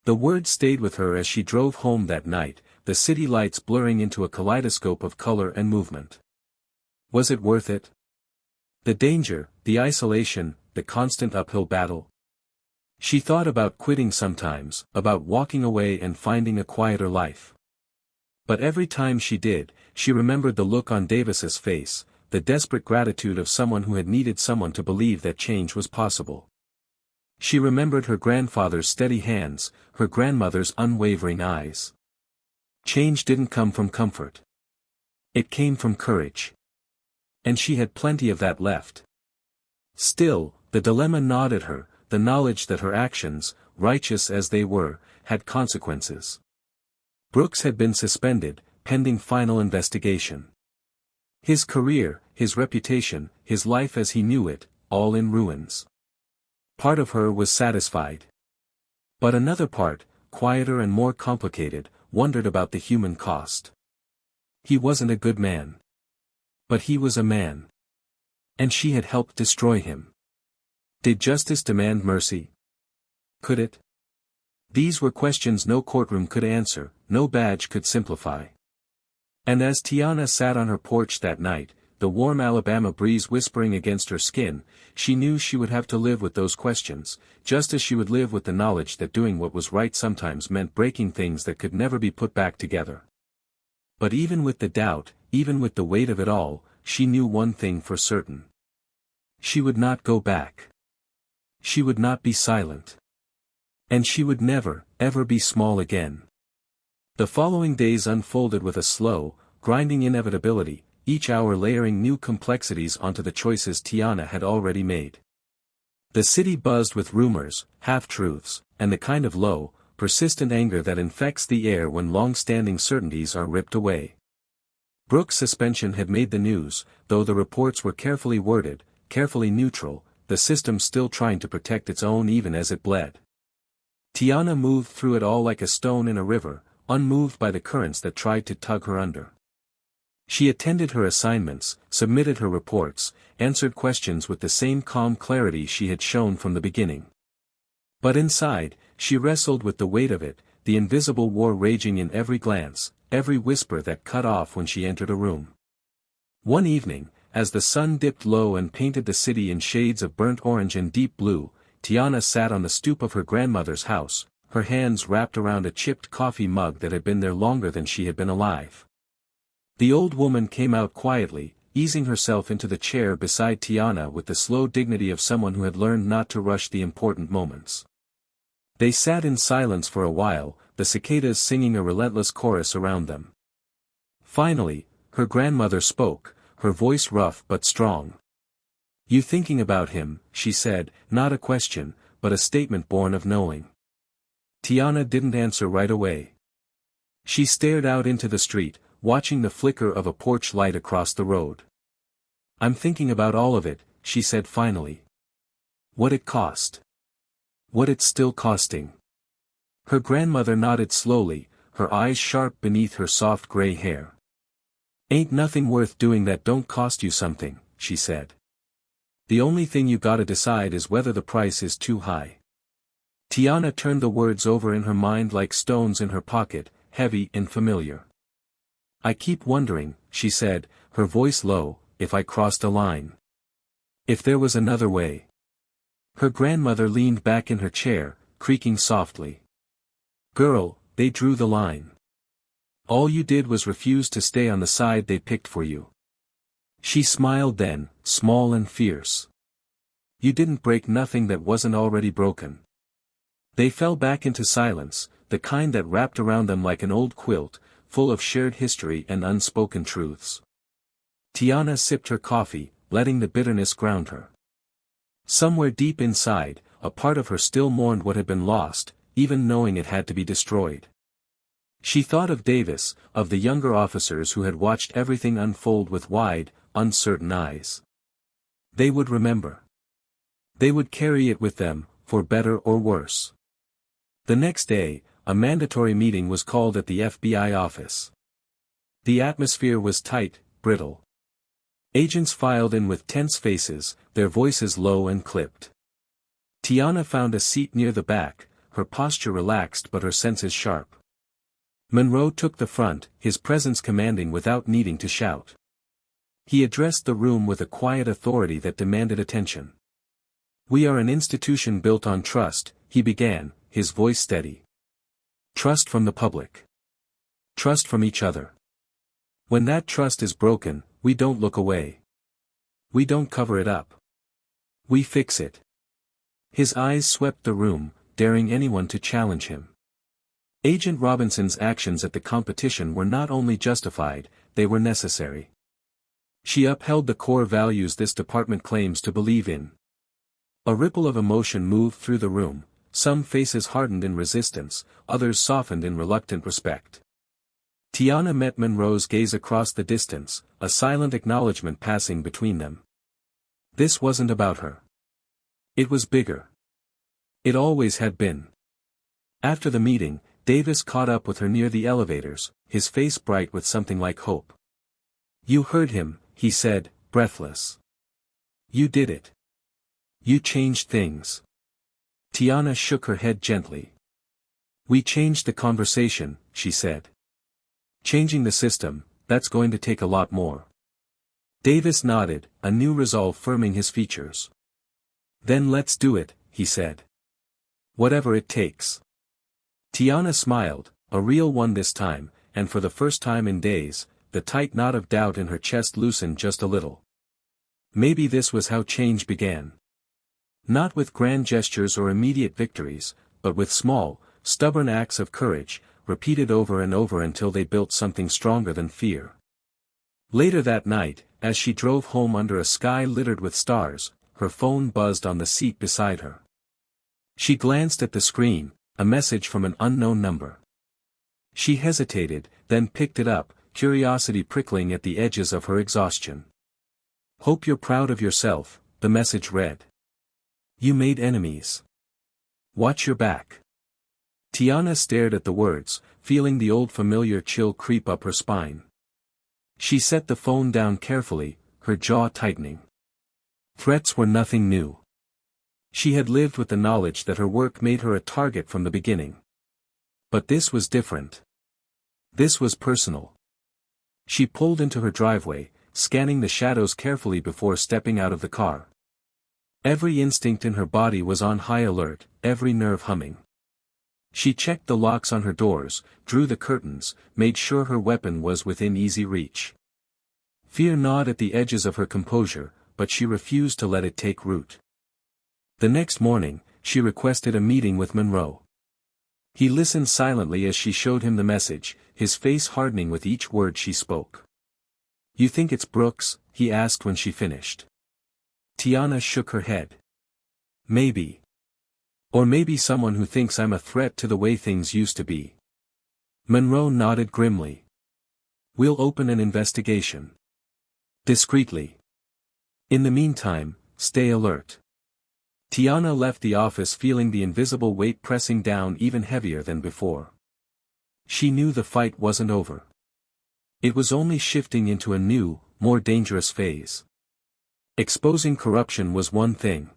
The word stayed with her as she drove home that night, the city lights blurring into a kaleidoscope of color and movement. Was it worth it? The danger, the isolation, the constant uphill battle. She thought about quitting sometimes, about walking away and finding a quieter life. But every time she did, she remembered the look on Davis's face, the desperate gratitude of someone who had needed someone to believe that change was possible. She remembered her grandfather's steady hands, her grandmother's unwavering eyes. Change didn't come from comfort. It came from courage. And she had plenty of that left. Still, the dilemma gnawed at her, the knowledge that her actions, righteous as they were, had consequences. Brooks had been suspended, pending final investigation. His career, his reputation, his life as he knew it, all in ruins. Part of her was satisfied. But another part, quieter and more complicated, wondered about the human cost. He wasn't a good man. But he was a man. And she had helped destroy him. Did justice demand mercy? Could it? These were questions no courtroom could answer, no badge could simplify. And as Tiana sat on her porch that night, the warm Alabama breeze whispering against her skin, she knew she would have to live with those questions, just as she would live with the knowledge that doing what was right sometimes meant breaking things that could never be put back together. But even with the doubt, even with the weight of it all, she knew one thing for certain. She would not go back. She would not be silent. And she would never, ever be small again. The following days unfolded with a slow, grinding inevitability, each hour layering new complexities onto the choices Tiana had already made. The city buzzed with rumors, half-truths, and the kind of low, persistent anger that infects the air when long-standing certainties are ripped away. Brooks' suspension had made the news, though the reports were carefully worded, carefully neutral, the system still trying to protect its own even as it bled. Tiana moved through it all like a stone in a river, unmoved by the currents that tried to tug her under. She attended her assignments, submitted her reports, answered questions with the same calm clarity she had shown from the beginning. But inside, she wrestled with the weight of it, the invisible war raging in every glance, every whisper that cut off when she entered a room. One evening, as the sun dipped low and painted the city in shades of burnt orange and deep blue, Tiana sat on the stoop of her grandmother's house, her hands wrapped around a chipped coffee mug that had been there longer than she had been alive. The old woman came out quietly, easing herself into the chair beside Tiana with the slow dignity of someone who had learned not to rush the important moments. They sat in silence for a while, the cicadas singing a relentless chorus around them. Finally, her grandmother spoke, her voice rough but strong. "You thinking about him," she said, not a question, but a statement born of knowing. Tiana didn't answer right away. She stared out into the street, watching the flicker of a porch light across the road. "I'm thinking about all of it," she said finally. "What it cost. What it's still costing." Her grandmother nodded slowly, her eyes sharp beneath her soft gray hair. "Ain't nothing worth doing that don't cost you something," she said. "The only thing you gotta decide is whether the price is too high." Tiana turned the words over in her mind like stones in her pocket, heavy and familiar. "I keep wondering," she said, her voice low, "if I crossed a line. If there was another way." Her grandmother leaned back in her chair, creaking softly. "Girl, they drew the line. All you did was refuse to stay on the side they picked for you. She smiled then, small and fierce. You didn't break nothing that wasn't already broken. They fell back into silence, the kind that wrapped around them like an old quilt, full of shared history and unspoken truths. Tiana sipped her coffee, letting the bitterness ground her. Somewhere deep inside, a part of her still mourned what had been lost, even knowing it had to be destroyed. She thought of Davis, of the younger officers who had watched everything unfold with wide, uncertain eyes. They would remember. They would carry it with them, for better or worse. The next day, a mandatory meeting was called at the FBI office. The atmosphere was tight, brittle. Agents filed in with tense faces, their voices low and clipped. Tiana found a seat near the back, her posture relaxed but her senses sharp. Monroe took the front, his presence commanding without needing to shout. He addressed the room with a quiet authority that demanded attention. "We are an institution built on trust," he began, his voice steady. "Trust from the public. Trust from each other. When that trust is broken, we don't look away. We don't cover it up. We fix it." His eyes swept the room, daring anyone to challenge him. Agent Robinson's actions at the competition were not only justified, they were necessary. She upheld the core values this department claims to believe in. A ripple of emotion moved through the room, some faces hardened in resistance, others softened in reluctant respect. Tiana met Monroe's gaze across the distance, a silent acknowledgement passing between them. This wasn't about her. It was bigger. It always had been. After the meeting, Davis caught up with her near the elevators, his face bright with something like hope. "You heard him," he said, breathless. "You did it. You changed things." Tiana shook her head gently. "We changed the conversation," she said. "Changing the system, that's going to take a lot more." Davis nodded, a new resolve firming his features. "Then let's do it," he said. "Whatever it takes." Tiana smiled, a real one this time, and for the first time in days, the tight knot of doubt in her chest loosened just a little. Maybe this was how change began. Not with grand gestures or immediate victories, but with small, stubborn acts of courage, repeated over and over until they built something stronger than fear. Later that night, as she drove home under a sky littered with stars, her phone buzzed on the seat beside her. She glanced at the screen, a message from an unknown number. She hesitated, then picked it up, curiosity prickling at the edges of her exhaustion. "Hope you're proud of yourself," the message read. "You made enemies. Watch your back." Tiana stared at the words, feeling the old familiar chill creep up her spine. She set the phone down carefully, her jaw tightening. Threats were nothing new. She had lived with the knowledge that her work made her a target from the beginning. But this was different. This was personal. She pulled into her driveway, scanning the shadows carefully before stepping out of the car. Every instinct in her body was on high alert, every nerve humming. She checked the locks on her doors, drew the curtains, made sure her weapon was within easy reach. Fear gnawed at the edges of her composure, but she refused to let it take root. The next morning, she requested a meeting with Monroe. He listened silently as she showed him the message, his face hardening with each word she spoke. "You think it's Brooks?" he asked when she finished. Tiana shook her head. "Maybe. Or maybe someone who thinks I'm a threat to the way things used to be." Monroe nodded grimly. "We'll open an investigation. Discreetly. In the meantime, stay alert." Tiana left the office feeling the invisible weight pressing down even heavier than before. She knew the fight wasn't over. It was only shifting into a new, more dangerous phase. Exposing corruption was one thing.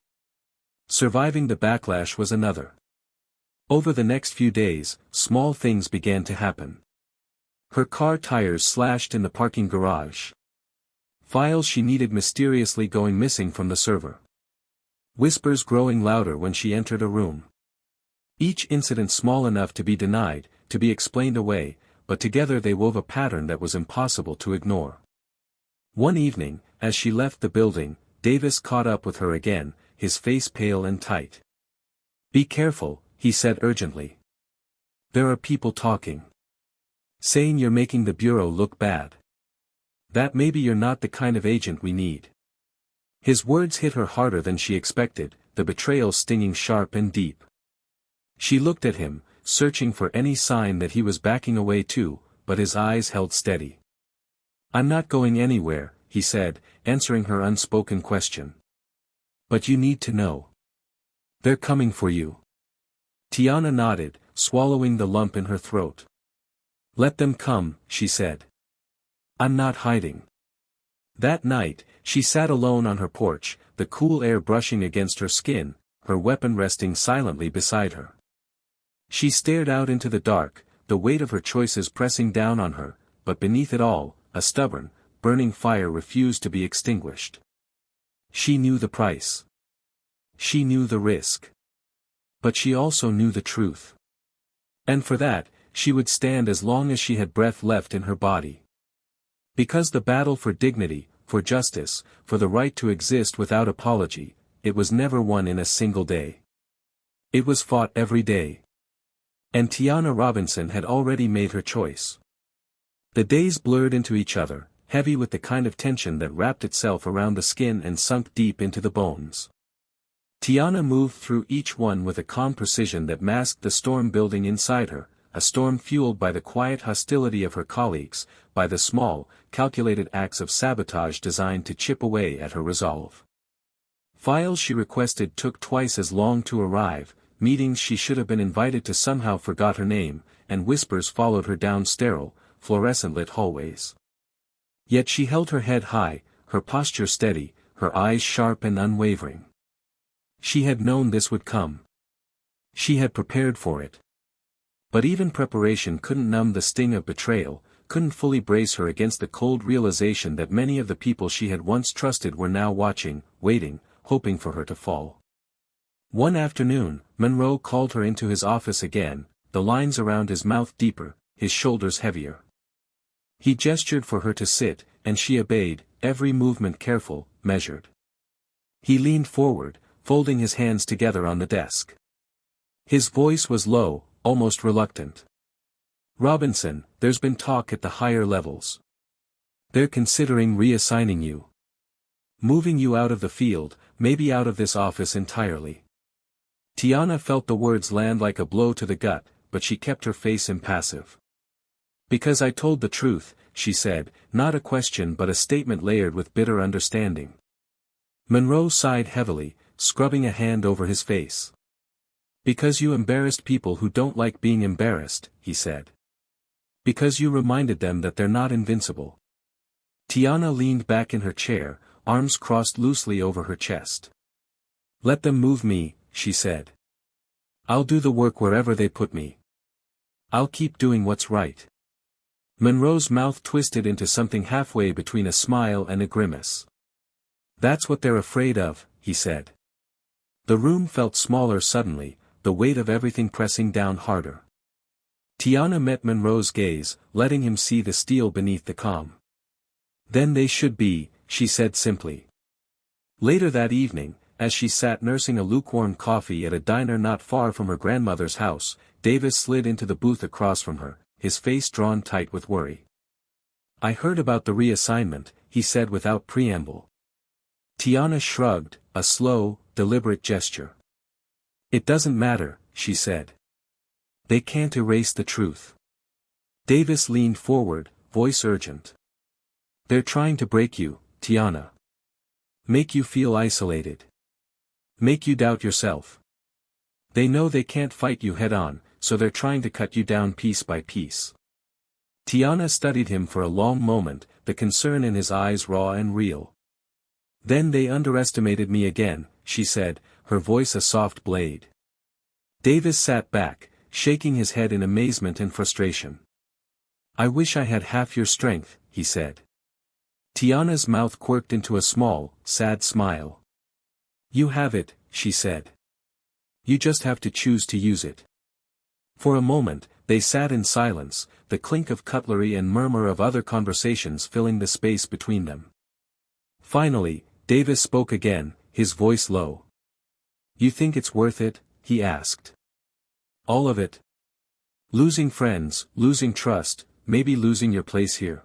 Surviving the backlash was another. Over the next few days, small things began to happen. Her car tires slashed in the parking garage. Files she needed mysteriously going missing from the server. Whispers growing louder when she entered a room. Each incident small enough to be denied, to be explained away, but together they wove a pattern that was impossible to ignore. One evening, as she left the building, Davis caught up with her again, his face pale and tight. "Be careful," he said urgently. "There are people talking. Saying you're making the bureau look bad. That maybe you're not the kind of agent we need." His words hit her harder than she expected, the betrayal stinging sharp and deep. She looked at him, searching for any sign that he was backing away too, but his eyes held steady. "I'm not going anywhere," he said, answering her unspoken question. "But you need to know. They're coming for you." Tiana nodded, swallowing the lump in her throat. "Let them come," she said. "I'm not hiding." That night, she sat alone on her porch, the cool air brushing against her skin, her weapon resting silently beside her. She stared out into the dark, the weight of her choices pressing down on her, but beneath it all, a stubborn, burning fire refused to be extinguished. She knew the price. She knew the risk. But she also knew the truth. And for that, she would stand as long as she had breath left in her body. Because the battle for dignity, for justice, for the right to exist without apology, it was never won in a single day. It was fought every day. And Tiana Robinson had already made her choice. The days blurred into each other, heavy with the kind of tension that wrapped itself around the skin and sunk deep into the bones. Tiana moved through each one with a calm precision that masked the storm building inside her, a storm fueled by the quiet hostility of her colleagues, by the small, calculated acts of sabotage designed to chip away at her resolve. Files she requested took twice as long to arrive, meetings she should have been invited to somehow forgot her name, and whispers followed her down sterile, fluorescent-lit hallways. Yet she held her head high, her posture steady, her eyes sharp and unwavering. She had known this would come. She had prepared for it. But even preparation couldn't numb the sting of betrayal, couldn't fully brace her against the cold realization that many of the people she had once trusted were now watching, waiting, hoping for her to fall. One afternoon, Monroe called her into his office again, the lines around his mouth deeper, his shoulders heavier. He gestured for her to sit, and she obeyed, every movement careful, measured. He leaned forward, folding his hands together on the desk. His voice was low, almost reluctant. "Robinson, there's been talk at the higher levels. They're considering reassigning you. Moving you out of the field, maybe out of this office entirely." Tiana felt the words land like a blow to the gut, but she kept her face impassive. "Because I told the truth," she said, not a question but a statement layered with bitter understanding. Monroe sighed heavily, scrubbing a hand over his face. "Because you embarrassed people who don't like being embarrassed," he said. "Because you reminded them that they're not invincible." Tiana leaned back in her chair, arms crossed loosely over her chest. "Let them move me," she said. "I'll do the work wherever they put me. I'll keep doing what's right." Monroe's mouth twisted into something halfway between a smile and a grimace. "That's what they're afraid of," he said. The room felt smaller suddenly, the weight of everything pressing down harder. Tiana met Monroe's gaze, letting him see the steel beneath the calm. "Then they should be," she said simply. Later that evening, as she sat nursing a lukewarm coffee at a diner not far from her grandmother's house, Davis slid into the booth across from her, his face drawn tight with worry. "I heard about the reassignment," he said without preamble. Tiana shrugged, a slow, deliberate gesture. "It doesn't matter," she said. "They can't erase the truth." Davis leaned forward, voice urgent. "They're trying to break you, Tiana. Make you feel isolated. Make you doubt yourself. They know they can't fight you head-on, so they're trying to cut you down piece by piece." Tiana studied him for a long moment, the concern in his eyes raw and real. "Then they underestimated me again," she said, her voice a soft blade. Davis sat back, shaking his head in amazement and frustration. "I wish I had half your strength," he said. Tiana's mouth quirked into a small, sad smile. "You have it," she said. "You just have to choose to use it." For a moment, they sat in silence, the clink of cutlery and murmur of other conversations filling the space between them. Finally, Davis spoke again, his voice low. "You think it's worth it?" he asked. "All of it? Losing friends, losing trust, maybe losing your place here?"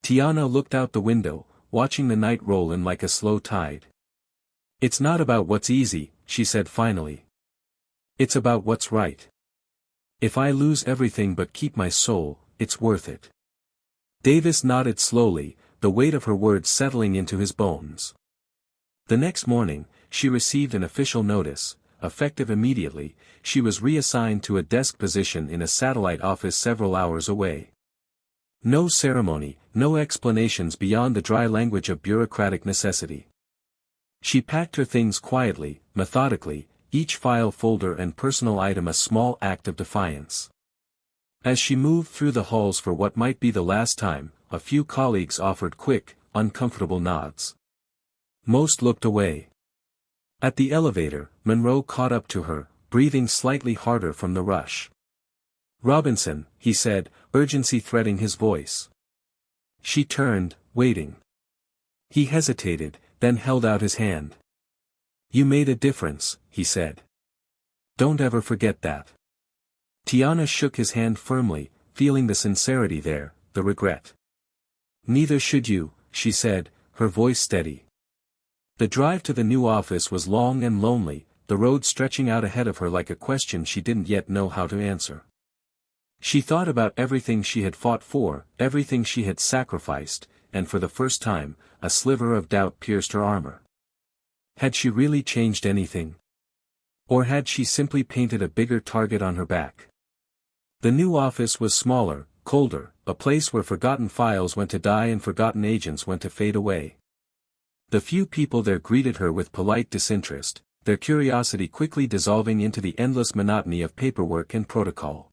Tiana looked out the window, watching the night roll in like a slow tide. "It's not about what's easy," she said finally. "It's about what's right. If I lose everything but keep my soul, it's worth it." Davis nodded slowly, the weight of her words settling into his bones. The next morning, she received an official notice. Effective immediately, she was reassigned to a desk position in a satellite office several hours away. No ceremony, no explanations beyond the dry language of bureaucratic necessity. She packed her things quietly, methodically, each file folder and personal item a small act of defiance. As she moved through the halls for what might be the last time, a few colleagues offered quick, uncomfortable nods. Most looked away. At the elevator, Monroe caught up to her, breathing slightly harder from the rush. "Robinson," he said, urgency threading his voice. She turned, waiting. He hesitated, then held out his hand. "You made a difference," he said. "Don't ever forget that." Tiana shook his hand firmly, feeling the sincerity there, the regret. "Neither should you," she said, her voice steady. The drive to the new office was long and lonely, the road stretching out ahead of her like a question she didn't yet know how to answer. She thought about everything she had fought for, everything she had sacrificed, and for the first time, a sliver of doubt pierced her armor. Had she really changed anything? Or had she simply painted a bigger target on her back? The new office was smaller, colder, a place where forgotten files went to die and forgotten agents went to fade away. The few people there greeted her with polite disinterest, their curiosity quickly dissolving into the endless monotony of paperwork and protocol.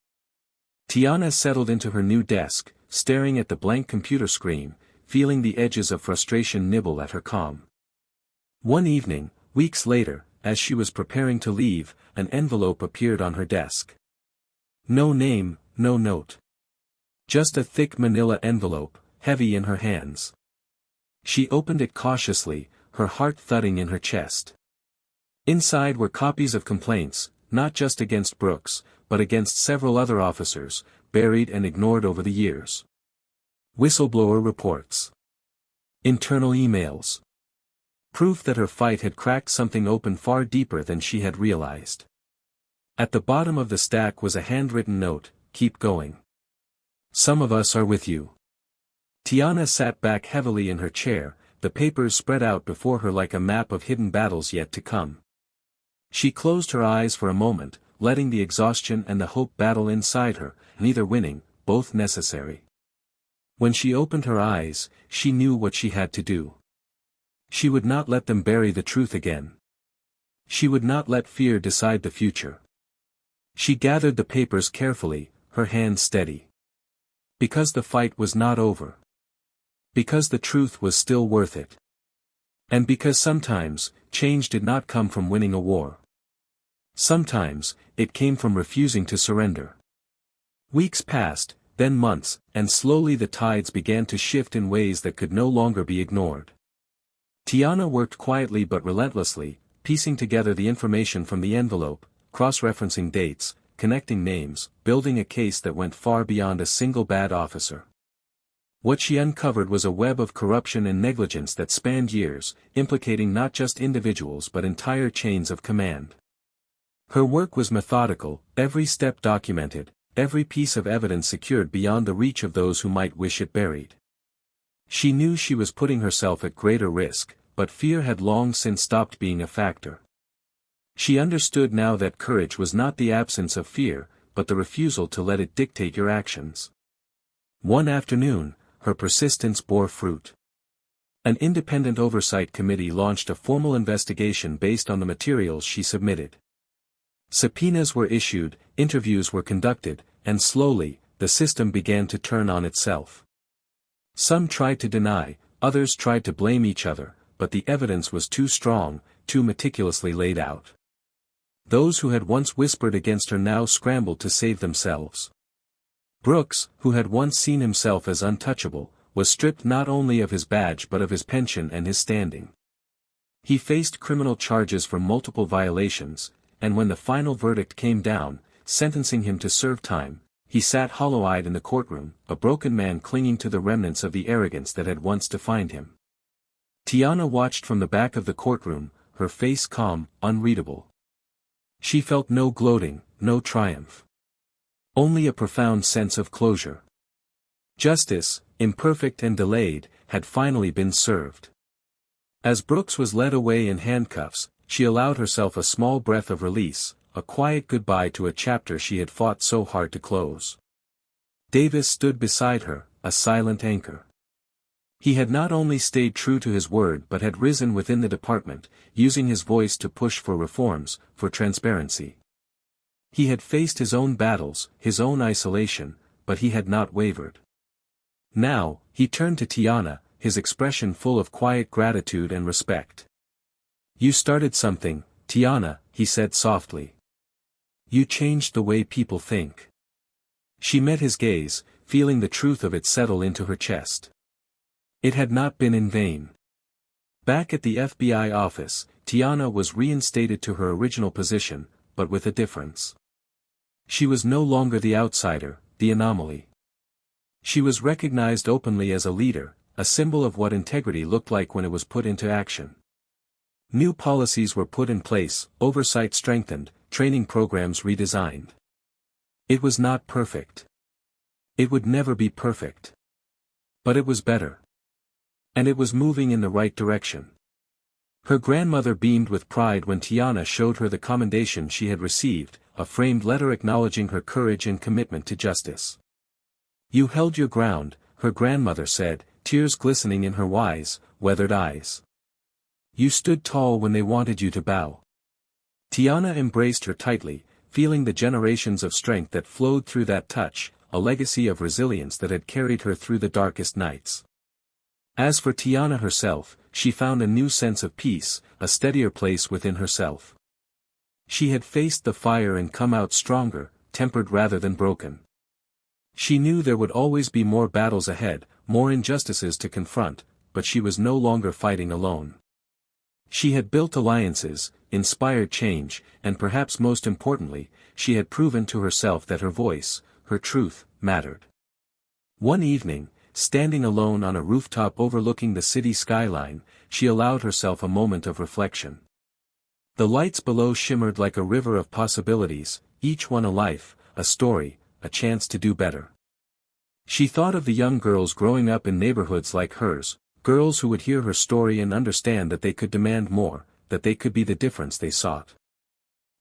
Tiana settled into her new desk, staring at the blank computer screen, feeling the edges of frustration nibble at her calm. One evening, weeks later, as she was preparing to leave, an envelope appeared on her desk. No name, no note. Just a thick manila envelope, heavy in her hands. She opened it cautiously, her heart thudding in her chest. Inside were copies of complaints, not just against Brooks, but against several other officers, buried and ignored over the years. Whistleblower reports. Internal emails. Proof that her fight had cracked something open far deeper than she had realized. At the bottom of the stack was a handwritten note, "Keep going. Some of us are with you." Tiana sat back heavily in her chair, the papers spread out before her like a map of hidden battles yet to come. She closed her eyes for a moment, letting the exhaustion and the hope battle inside her, neither winning, both necessary. When she opened her eyes, she knew what she had to do. She would not let them bury the truth again. She would not let fear decide the future. She gathered the papers carefully, her hands steady. Because the fight was not over. Because the truth was still worth it. And because sometimes, change did not come from winning a war. Sometimes, it came from refusing to surrender. Weeks passed, then months, and slowly the tides began to shift in ways that could no longer be ignored. Tiana worked quietly but relentlessly, piecing together the information from the envelope, cross-referencing dates, connecting names, building a case that went far beyond a single bad officer. What she uncovered was a web of corruption and negligence that spanned years, implicating not just individuals but entire chains of command. Her work was methodical, every step documented, every piece of evidence secured beyond the reach of those who might wish it buried. She knew she was putting herself at greater risk, but fear had long since stopped being a factor. She understood now that courage was not the absence of fear, but the refusal to let it dictate your actions. One afternoon, her persistence bore fruit. An independent oversight committee launched a formal investigation based on the materials she submitted. Subpoenas were issued, interviews were conducted, and slowly, the system began to turn on itself. Some tried to deny, others tried to blame each other, but the evidence was too strong, too meticulously laid out. Those who had once whispered against her now scrambled to save themselves. Brooks, who had once seen himself as untouchable, was stripped not only of his badge but of his pension and his standing. He faced criminal charges for multiple violations, and when the final verdict came down, sentencing him to serve time, he sat hollow-eyed in the courtroom, a broken man clinging to the remnants of the arrogance that had once defined him. Tiana watched from the back of the courtroom, her face calm, unreadable. She felt no gloating, no triumph. Only a profound sense of closure. Justice, imperfect and delayed, had finally been served. As Brooks was led away in handcuffs, she allowed herself a small breath of release, a quiet goodbye to a chapter she had fought so hard to close. Davis stood beside her, a silent anchor. He had not only stayed true to his word but had risen within the department, using his voice to push for reforms, for transparency. He had faced his own battles, his own isolation, but he had not wavered. Now, he turned to Tiana, his expression full of quiet gratitude and respect. "You started something, Tiana," he said softly. "You changed the way people think." She met his gaze, feeling the truth of it settle into her chest. It had not been in vain. Back at the FBI office, Tiana was reinstated to her original position, but with a difference. She was no longer the outsider, the anomaly. She was recognized openly as a leader, a symbol of what integrity looked like when it was put into action. New policies were put in place, oversight strengthened, training programs redesigned. It was not perfect. It would never be perfect. But it was better. And it was moving in the right direction. Her grandmother beamed with pride when Tiana showed her the commendation she had received, a framed letter acknowledging her courage and commitment to justice. "You held your ground," her grandmother said, tears glistening in her wise, weathered eyes. "You stood tall when they wanted you to bow." Tiana embraced her tightly, feeling the generations of strength that flowed through that touch, a legacy of resilience that had carried her through the darkest nights. As for Tiana herself, she found a new sense of peace, a steadier place within herself. She had faced the fire and come out stronger, tempered rather than broken. She knew there would always be more battles ahead, more injustices to confront, but she was no longer fighting alone. She had built alliances, inspired change, and perhaps most importantly, she had proven to herself that her voice, her truth, mattered. One evening, standing alone on a rooftop overlooking the city skyline, she allowed herself a moment of reflection. The lights below shimmered like a river of possibilities, each one a life, a story, a chance to do better. She thought of the young girls growing up in neighborhoods like hers, girls who would hear her story and understand that they could demand more, that they could be the difference they sought.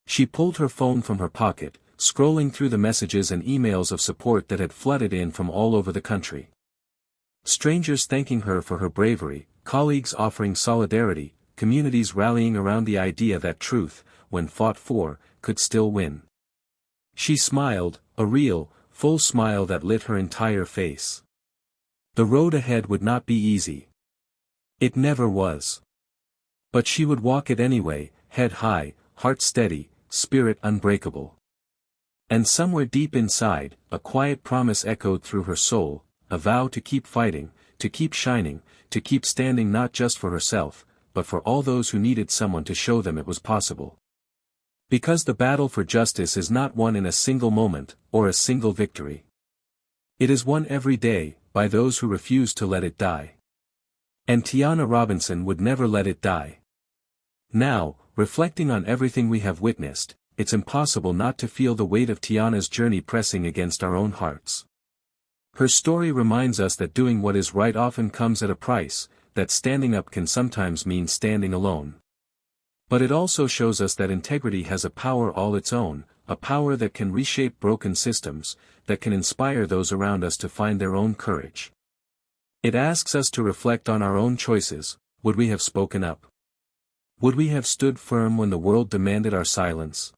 She pulled her phone from her pocket, scrolling through the messages and emails of support that had flooded in from all over the country. Strangers thanking her for her bravery, colleagues offering solidarity, communities rallying around the idea that truth, when fought for, could still win. She smiled, a real, full smile that lit her entire face. The road ahead would not be easy. It never was. But she would walk it anyway, head high, heart steady, spirit unbreakable. And somewhere deep inside, a quiet promise echoed through her soul, a vow to keep fighting, to keep shining, to keep standing not just for herself, but for all those who needed someone to show them it was possible. Because the battle for justice is not won in a single moment, or a single victory. It is won every day, by those who refuse to let it die. And Tiana Robinson would never let it die. Now, reflecting on everything we have witnessed, it's impossible not to feel the weight of Tiana's journey pressing against our own hearts. Her story reminds us that doing what is right often comes at a price, that standing up can sometimes mean standing alone. But it also shows us that integrity has a power all its own, a power that can reshape broken systems, that can inspire those around us to find their own courage. It asks us to reflect on our own choices. Would we have spoken up? Would we have stood firm when the world demanded our silence?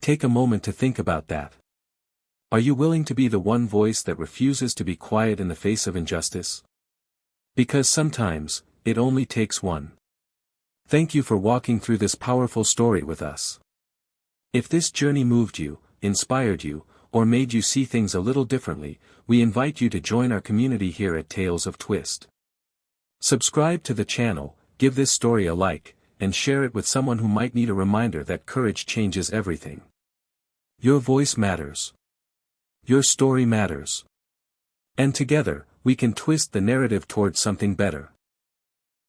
Take a moment to think about that. Are you willing to be the one voice that refuses to be quiet in the face of injustice? Because sometimes, it only takes one. Thank you for walking through this powerful story with us. If this journey moved you, inspired you, or made you see things a little differently, we invite you to join our community here at Tales of Twist. Subscribe to the channel, give this story a like, and share it with someone who might need a reminder that courage changes everything. Your voice matters. Your story matters. And together, we can twist the narrative towards something better.